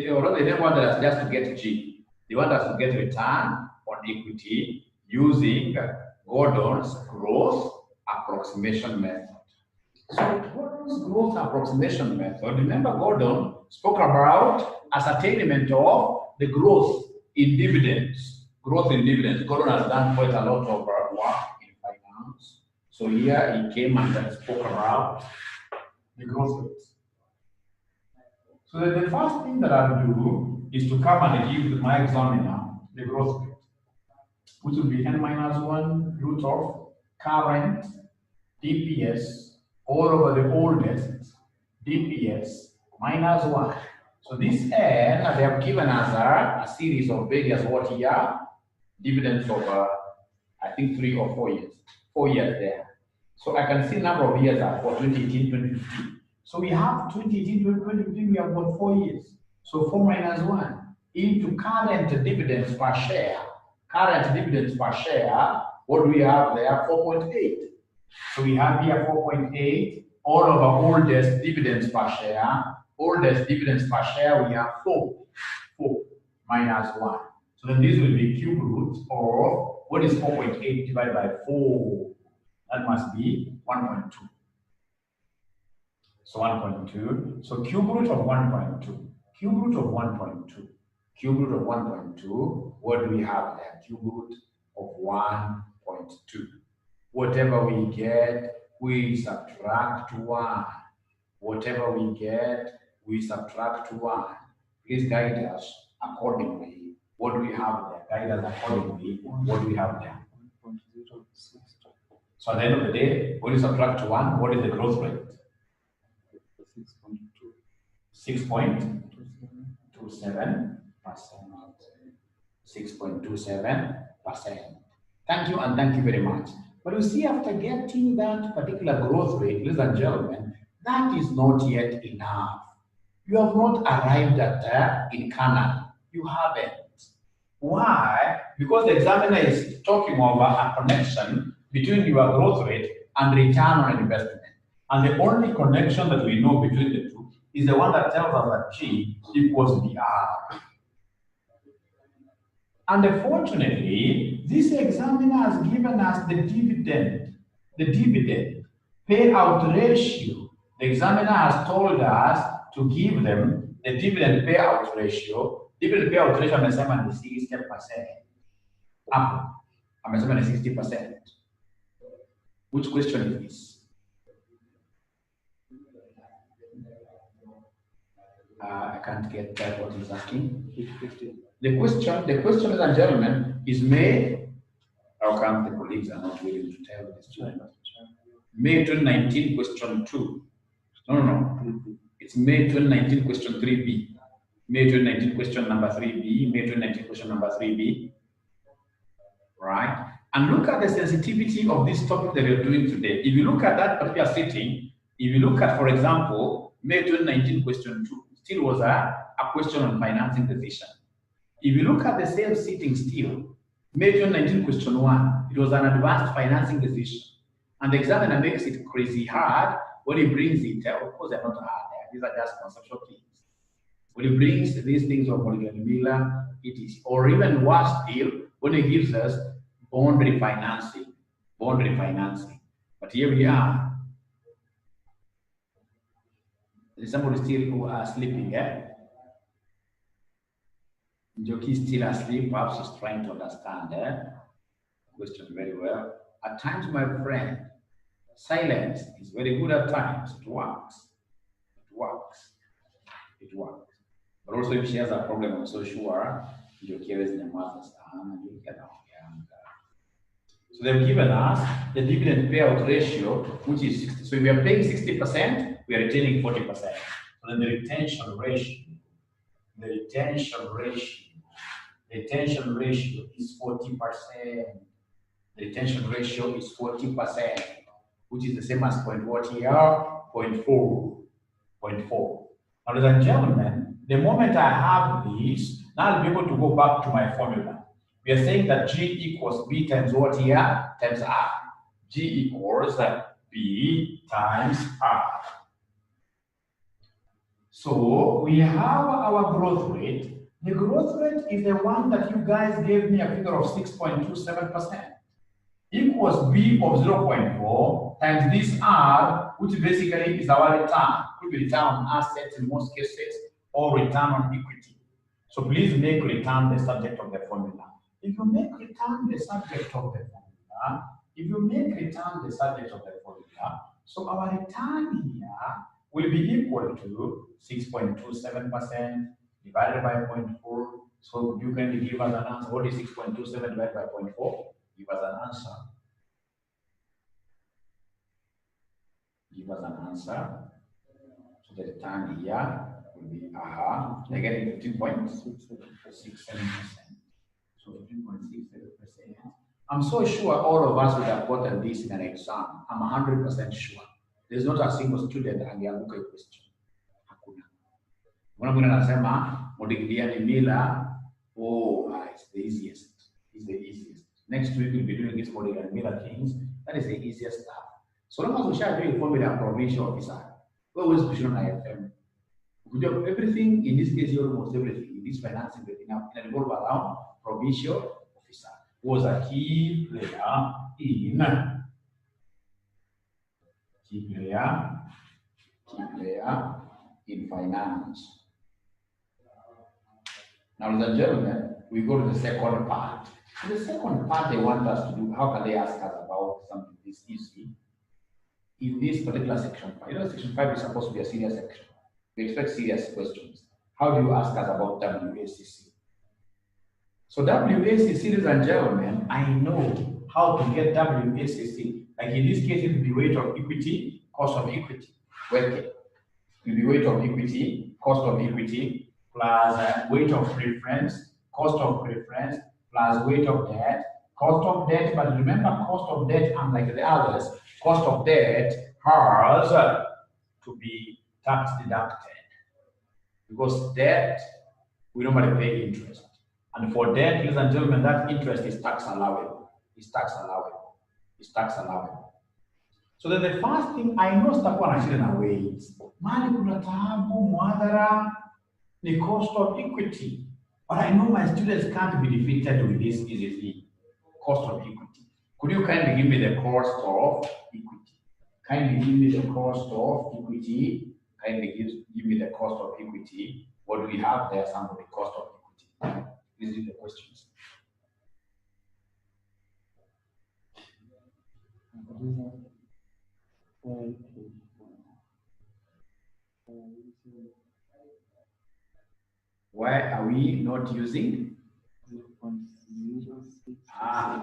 don't want us just to get G. They want us to get return on equity using Gordon's growth approximation method. So Gordon's growth approximation method, remember Gordon spoke about ascertainment of the growth in dividends. Gordon has done quite a lot of work in finance. So here he came and spoke about the growth rate. So the first thing that I'll do is to come and give my examiner the growth rate, which will be n-1 root of current DPS all over the oldest DPS minus 1. So this n, they have given us a series of various what here? Dividends over, I think 3 or 4 years. 4 years there. So I can see number of years are for 2018, 2015. So we have 2018, 2015, we have got 4 years. So 4 minus 1 into current dividends per share. Current dividends per share, what do we have there? 4.8. So we have here 4.8 all over oldest dividends per share. Oldest dividends per share, we have 4 minus 1. So then this will be cube root of, what is 4.8 divided by 4? That must be 1.2. So 1.2. So cube root of 1.2. Cube root of 1.2. Cube root of 1.2. What do we have there? Cube root of 1.2. Whatever we get, we subtract 1. Whatever we get, we subtract 1. Please guide us accordingly. What do we have there? Guide us accordingly. What do we have there? So at the end of the day, when you subtract 1, what is the growth rate? 6.27%. 6.27%. Thank you and thank you very much. But you see, after getting that particular growth rate, ladies and gentlemen, that is not yet enough. You have not arrived at in Canaan. You haven't. Why? Because the examiner is talking about a connection between your growth rate and return on investment. And the only connection that we know between the two is the one that tells us that G equals BR. And unfortunately, this examiner has given us the dividend payout ratio. The examiner has told us to give them the dividend payout ratio. Dividend payout ratio amesema ni 60%. Hapo Amesema ni 60%. Which question is this? I can't get what he's asking. The question, ladies and gentlemen, is May. How come the colleagues are not willing to tell this student? May 2019, question 2. No. It's May 2019, question 3B. May 2019, question number 3B. May 2019, question number 3B. Right? And look at the sensitivity of this topic that we're doing today. If you look at that particular sitting, if you look at, for example, May 2019, question 2, still was a question on financing decision. If you look at the same sitting still, May 2019, question 1, it was an advanced financing decision. And the examiner makes it crazy hard when he brings it. Of course, they're not hard. These are just conceptual things. When he brings these things of Morgan Miller, it is, or even worse still, when he gives us bond refinancing. But here we are. There's somebody still who are sleeping, Joki is still asleep, perhaps he's trying to understand question very well. At times, my friend, silence is very good at times. It works. But also if she has a problem, I'm so sure Joki is in the master's and you get out. So they've given us the dividend payout ratio, which is 60. So if we are paying 60%, we are retaining 40%. So then the retention ratio is 40%. The retention ratio is 40%, which is the same as 0.4. Now, ladies and gentlemen, the moment I have this, now I'll be able to go back to my formula. We are saying that G equals B times what here? Times R. G equals B times R. So we have our growth rate. The growth rate is the one that you guys gave me a figure of 6.27%. Equals B of 0.4 times this R, which basically is our return. Could be return on assets in most cases, or return on equity. So please make return the subject of the formula. If you make return the subject of the formula, so our return here will be equal to 6.27% divided by 0.4. So you can give us an answer. What is 6.27 divided by 0.4? Give us an answer. So the return here will be again 15.67%. So 15.67%. I'm so sure all of us would have gotten this in an exam. I'm 100% sure. There's not a single student angeanguka question. Hakuna. Mwingine anasema Modigliani Miller, it's the easiest. Next week we'll be doing this Modigliani Miller things. That is the easiest stuff. So long as we share doing formula provincial officer, we always push on IFM. We do everything, in this case, almost everything in this financing in revolve around provincial officer. Was a key player in finance. Now, ladies and gentlemen, we go to the second part. In the second part, they want us to do, how can they ask us about something this easy? In this particular section 5, section 5 is supposed to be a serious section. We expect serious questions. How do you ask us about WACC? So WACC, ladies and gentlemen, I know how to get WACC. Like in this case, it will be weight of equity, cost of equity. It will be weight of equity, cost of equity, plus weight of preference, cost of preference, plus weight of debt, cost of debt. But remember, cost of debt, unlike the others, cost of debt has to be tax deducted. Because debt, we normally pay interest. And for debt, ladies and gentlemen, that interest is tax allowable. So then the first thing I know sitakuwa na shida na weights. Mali kuna taabu, muadhara, the cost of equity. But I know my students can't be defeated with this easily. Cost of equity. Could you kindly give me the cost of equity? Kindly give me the cost of equity. What do we have there? Somebody, cost of equity. These are the questions. Why are we not using?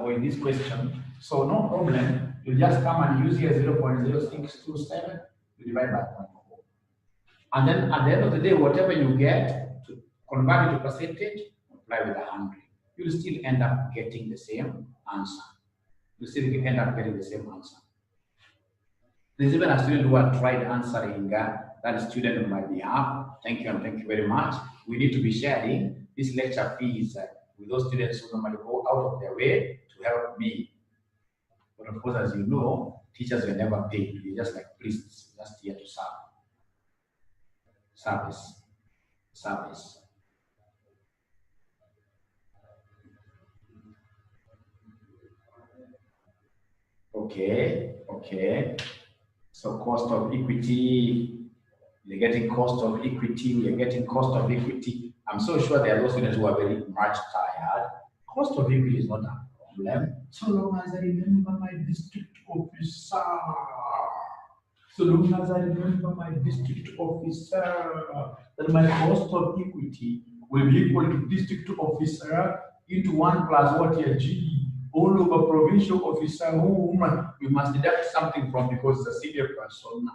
Or in this question, so no problem. You just come and use here 0.0627, you divide by 0.4. And then at the end of the day, whatever you get, to convert it to percentage, multiply with 100. You'll still end up getting the same answer. You still end up getting the same answer. There's even a student who had tried answering that student on my behalf. Thank you and thank you very much. We need to be sharing this lecture fees with those students who normally go out of their way to help me. But of course, as you know, teachers were never paid. They're just like priests, just here to serve. Service. Okay. So cost of equity, you're getting cost of equity, we are getting cost of equity. I'm so sure there are those students who are very much tired. Cost of equity is not a problem, so long as I remember my district officer. So long as I remember my district officer, then my cost of equity will be equal to district officer into 1 plus what here, G, all over provincial officer whom we must deduct something from because it's a senior person.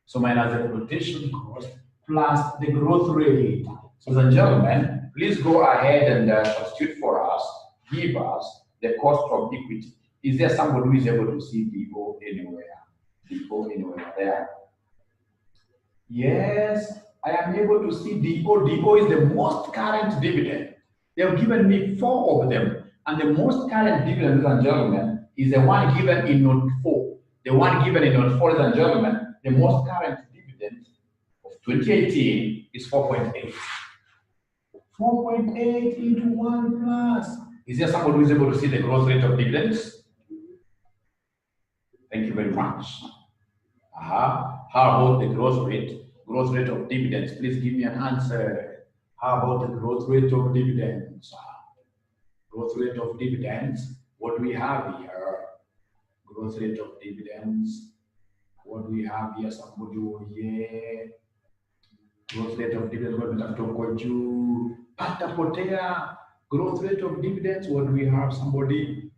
So minus the rotation cost plus the growth rate. So ladies and gentlemen, please go ahead and substitute for us, give us the cost of equity. Is there somebody who is able to see DO anywhere? DO anywhere there? Yes, I am able to see DO. DO is the most current dividend. They have given me 4 of them. And the most current dividend, ladies and gentlemen, is the one given in note 4. The one given in note 4, ladies and gentlemen, the most current dividend of 2018 is 4.8. 4.8 into 1 plus. Is there somebody who is able to see the growth rate of dividends? Thank you very much. How about the growth rate? Growth rate of dividends. Please give me an answer. How about the growth rate of dividends? Growth rate of dividends. What do we have here? Growth rate of dividends. What do we have here? Somebody over here. Growth rate of dividends. What we have to call you? Patapotea. Growth rate of dividends. What do we have? Somebody.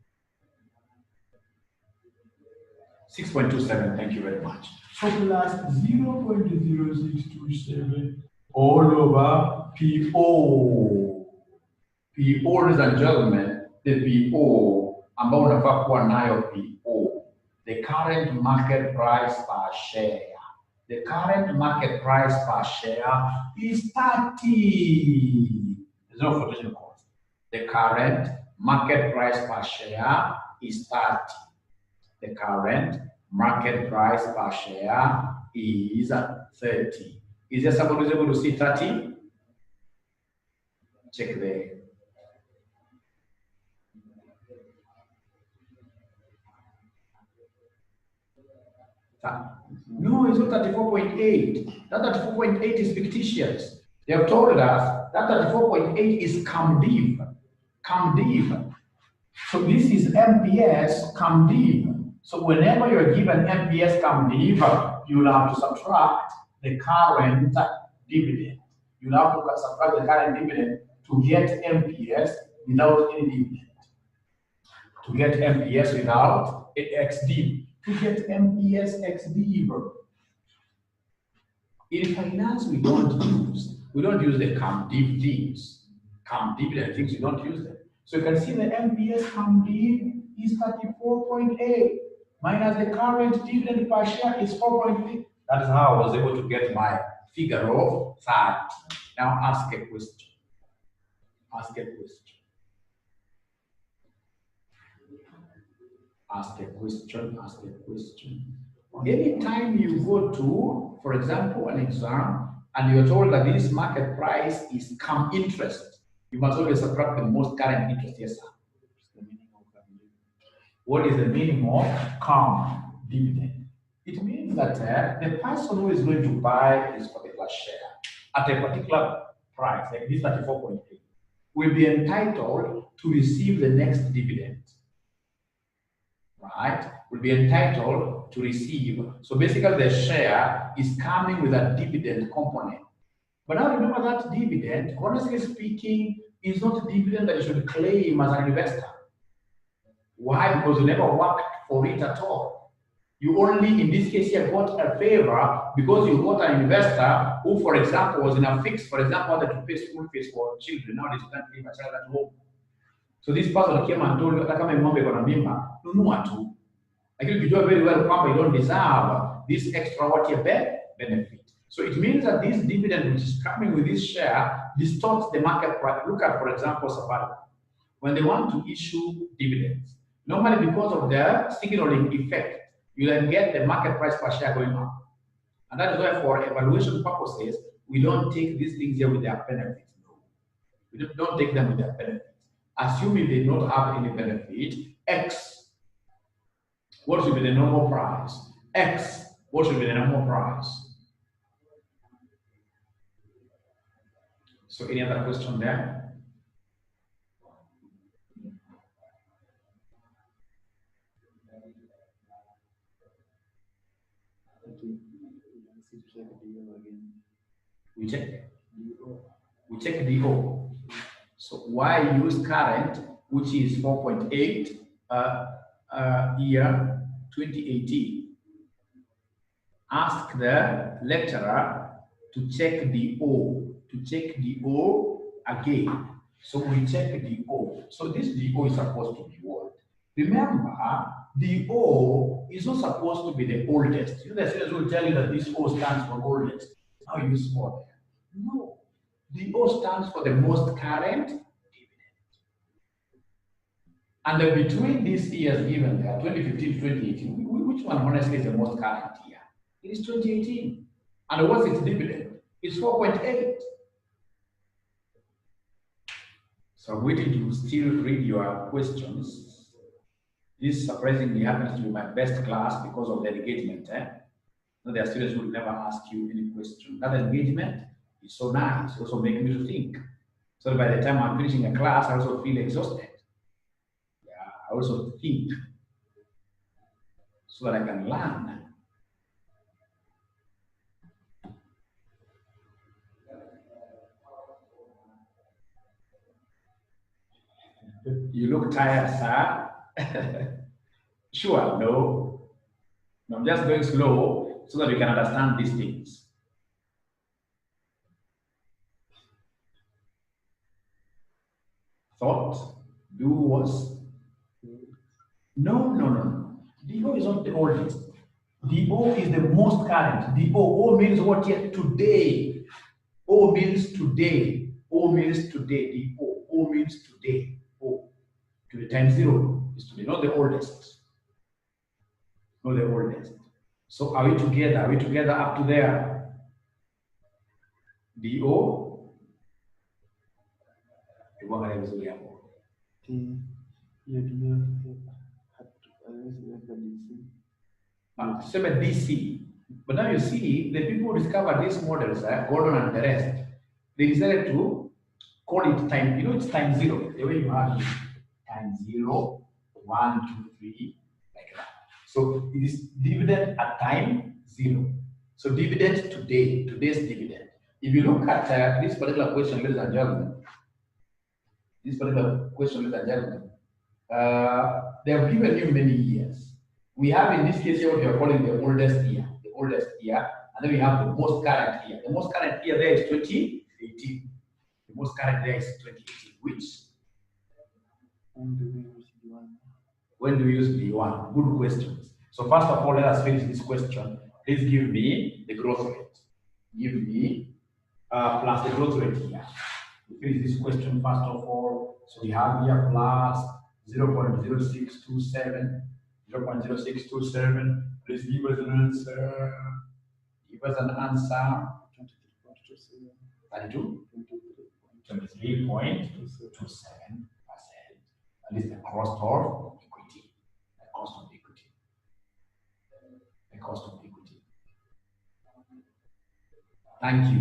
6.27. Thank you very much. So plus 0.0627 all over PO. PO, ladies and gentlemen, the PO, ambao unafaa kuwa nayo PO, the current market price per share. The current market price per share is 30. There's no flotation cost. The current market price per share is 30. The current market price per share is 30. Is there somebody who's able to see 30? Check there. No, it's not 34.8. That 34.8 is fictitious. They have told us that 34.8 is CAMDIV. CAMDIV. So this is MPS CAMDIV. So whenever you're given MPS CAMDIV, you'll have to subtract the current dividend. You'll have to subtract the current dividend to get MPS without any dividend. To get MPS without XD. To get MPS XD. In finance, we don't use the CAMDIV things. CAMDIV things, we don't use them. So you can see the MPS CAMDIV is 34.8 minus the current dividend per share is 4.3. That is how I was able to get my figure of 30. Now ask a question. Ask a question. Ask a question. Ask a question. Anytime you go to, for example, an exam, and you're told that this market price is CAM interest, you must always subtract the most current interest. Yes, sir. What is the meaning of CAM dividend? It means that the person who is going to buy this particular share at a particular price, like this 34.8, will be entitled to receive the next dividend. right, will be entitled to receive. So basically the share is coming with a dividend component. But now remember that dividend, honestly speaking, is not a dividend that you should claim as an investor. Why? Because you never worked for it at all. You only, in this case here, got a favor because you got an investor who, for example, was in a fix, for example, wanted to pay school fees for children. Now they can't leave a child at home. So this person came and told you, hata kama ng'ombe iko na mimba, nunua tu. Lakini ukijua very well kwamba you don't deserve this extra what you benefit. So it means that this dividend which is coming with this share distorts the market price. Look at, for example, Safaricom. When they want to issue dividends, normally because of the signaling effect, you then get the market price per share going up. And that is why for evaluation purposes, we don't take these things here with their benefits. No. We don't take them with their benefits. Assuming they don't have any benefit, X, what should be the normal price? X, what should be the normal price? So any other question there? We check DO. So why use current, which is 4.8 year 2018? Ask the lecturer to check DO, again. So we check DO. So this DO is supposed to be what? Remember, DO is not supposed to be the oldest. You know, the students will tell you that this O stands for oldest. Now you use more there. No. DO stands for the most current dividend. And between these years given there, 2015 to 2018, which one honestly is the most current year? It is 2018. And what's its dividend? It's 4.8. So I'm waiting to still read your questions. This surprisingly happens to be my best class because of the engagement. So there are students who will never ask you any question. That engagement is so nice, also making me to think. So by the time I'm finishing a class, I also feel exhausted. Yeah, I also think so that I can learn. You look tired, sir. Sure, no. I'm just going slow so that you can understand these things. Thought, do was. No. DO is not the oldest. DO is the most current. O means what yet today. O means today. O means today. O means today. O. To the times 0 is today, not the oldest. Not the oldest. So are we together? Are we together up to there? DO. DC. But now you see, the people who discovered these models, Gordon and the rest, they decided to call it time. You know, it's time 0. The way you have it, time 0, 1, 2, 3, like that. So it is dividend at time 0. So dividend today, today's dividend. If you look at this particular question, ladies and gentlemen, they have given you many years. We have in this case here what we are calling the oldest year, and then we have the most current year. The most current year there is 2018. The most current there is 2018. Which? When do we use B1? Good questions. So first of all, let us finish this question. Please give me the growth rate. Give me plus the growth rate here. We finish this question first of all. So we have here plus 0.0627. 0.0627. Please give us an answer. Give us an answer. 32? 23.27%. That is the cost of equity. The cost of equity. Thank you.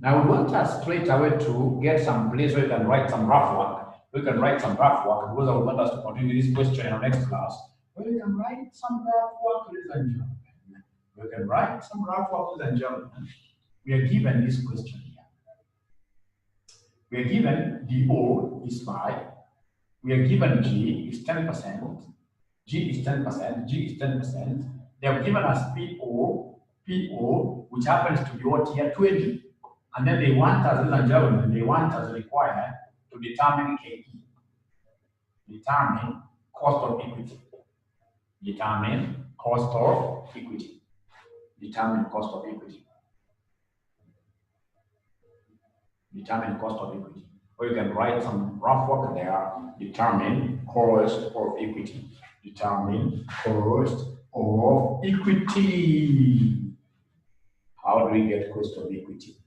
Now we want us straight away to get some place where you can write some rough work. We can write some rough work because I want us to continue this question in our next class. We can write some rough work, ladies and gentlemen. We can write some rough work, ladies and gentlemen. We are given this question here. We are given DO is 5. We are given G is 10%. G is 10%. G is 10%. They have given us PO, which happens to be what here 20. And then they want us, ladies and gentlemen, they want us required to determine KE. Determine cost of equity. Determine cost of equity. Determine cost of equity. Determine cost of equity. Or you can write some rough work there. Determine cost of equity. Determine cost of equity. How do we get cost of equity?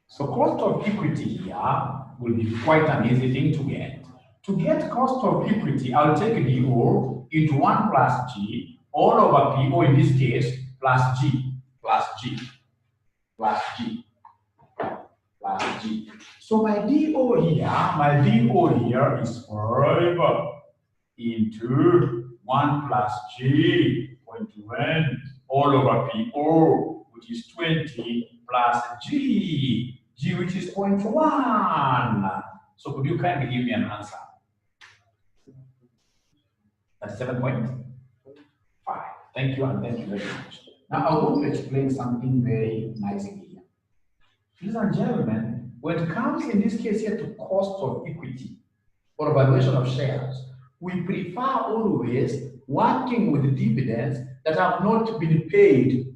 So cost of equity here will be quite an easy thing to get. To get cost of equity, I'll take DO into 1 plus G all over PO in this case plus G plus G plus G plus G. So my DO here is 5 into 1 plus G point 1 all over PO, which is 20 plus G which is 0.1. So could you kindly give me an answer? That's 7.5. Thank you and thank you very much. Now I want to explain something very nicely here. Ladies and gentlemen, when it comes in this case here to cost of equity or valuation of shares, we prefer always working with dividends that have not been paid.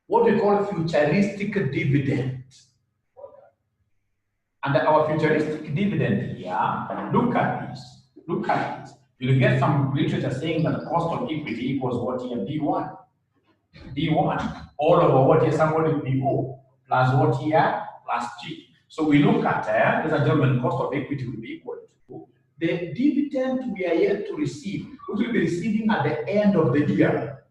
What we call futuristic dividends. And our futuristic dividend here, look at this. Look at this. You'll get some literature saying that the cost of equity equals what here? D1. D1. All over what here? Somebody PO plus what here? Plus G. So we look at, ladies and gentlemen, cost of equity will be equal to the dividend we are yet to receive, which will be receiving at the end of the year.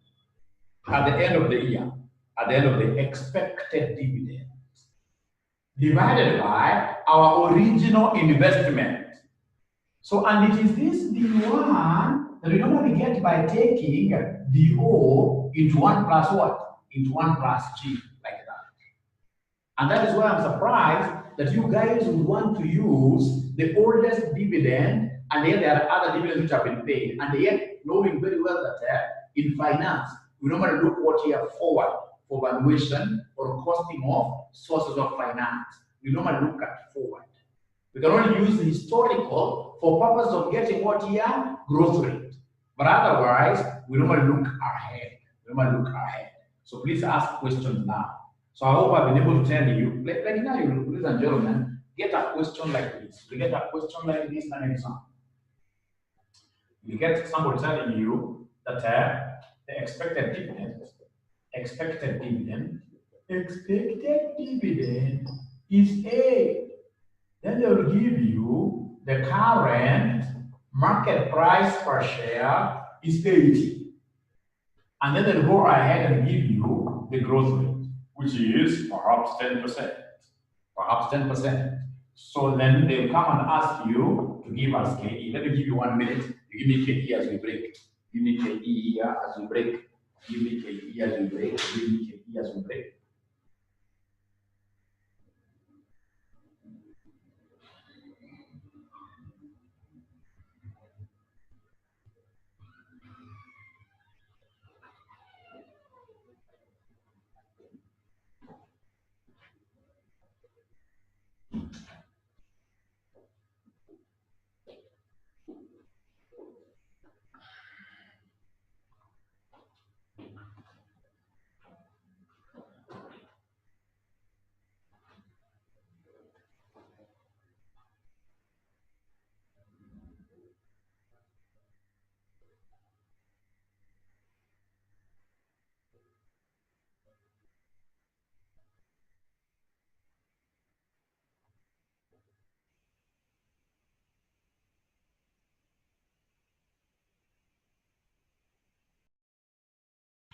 At the end of the year. At the end of the expected dividend. Divided by our original investment. So, and it is this D1 that we normally get by taking DO into 1 plus what? Into 1 plus G, like that. And that is why I'm surprised that you guys would want to use the oldest dividend, and yet there are other dividends which have been paid, and yet knowing very well that in finance, we normally look what here forward for valuation or costing of sources of finance. We normally look at forward. We can only use the historical for purpose of getting what here? Growth rate. But otherwise, we normally look ahead. We normally look ahead. So please ask questions now. So I hope I've been able to tell you, like now, ladies and gentlemen, get a question like this. You get a question like this and exam. You get somebody telling you that the expected dividend is A. Then they will give you the current market price per share is 80. And then they'll go ahead and give you the growth rate, which is perhaps 10%. Perhaps 10%. So then they'll come and ask you to give us KE. Let me give you 1 minute. You give me KE as we break. Give me KE here as we break. Give me KE as we break. Give me KE as we break.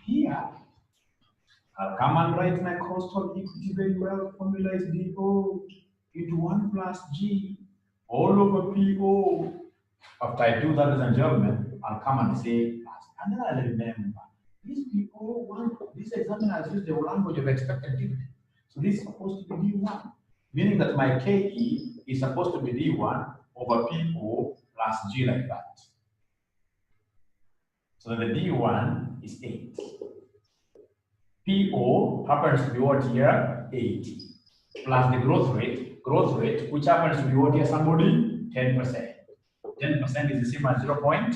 Here, I'll come and write my cost of equity very well. Formula is DO into 1 plus G all over PO. After I do that, ladies and gentlemen, I'll come and say, and then I'll remember, this PO1, this examiner has used the language of expected dividend. So this is supposed to be D1, meaning that my KE is supposed to be D1 over PO plus G like that. So the D1 is 8. PO happens to be what here? 80. Plus the growth rate, which happens to be what here, somebody? 10%. 10% is the same as 0.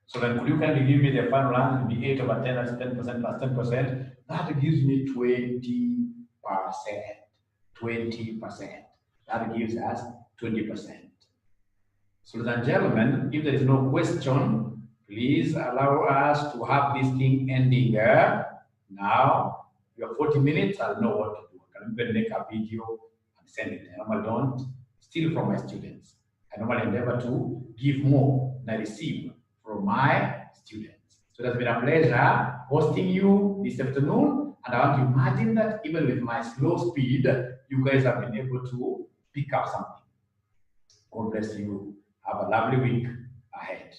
So then could you kindly give me the final answer? It will be 8 over 10, that's 10% plus 10%. That gives me 20%. 20%. That gives us 20%. So ladies and gentlemen, if there is no question, please allow us to have this thing ending now. Your 40 minutes, I'll know what to do. I can even make a video and send it. I normally don't steal from my students. I normally endeavor to give more than I receive from my students. So it has been a pleasure hosting you this afternoon. And I want to imagine that even with my slow speed, you guys have been able to pick up something. God bless you. Have a lovely week ahead.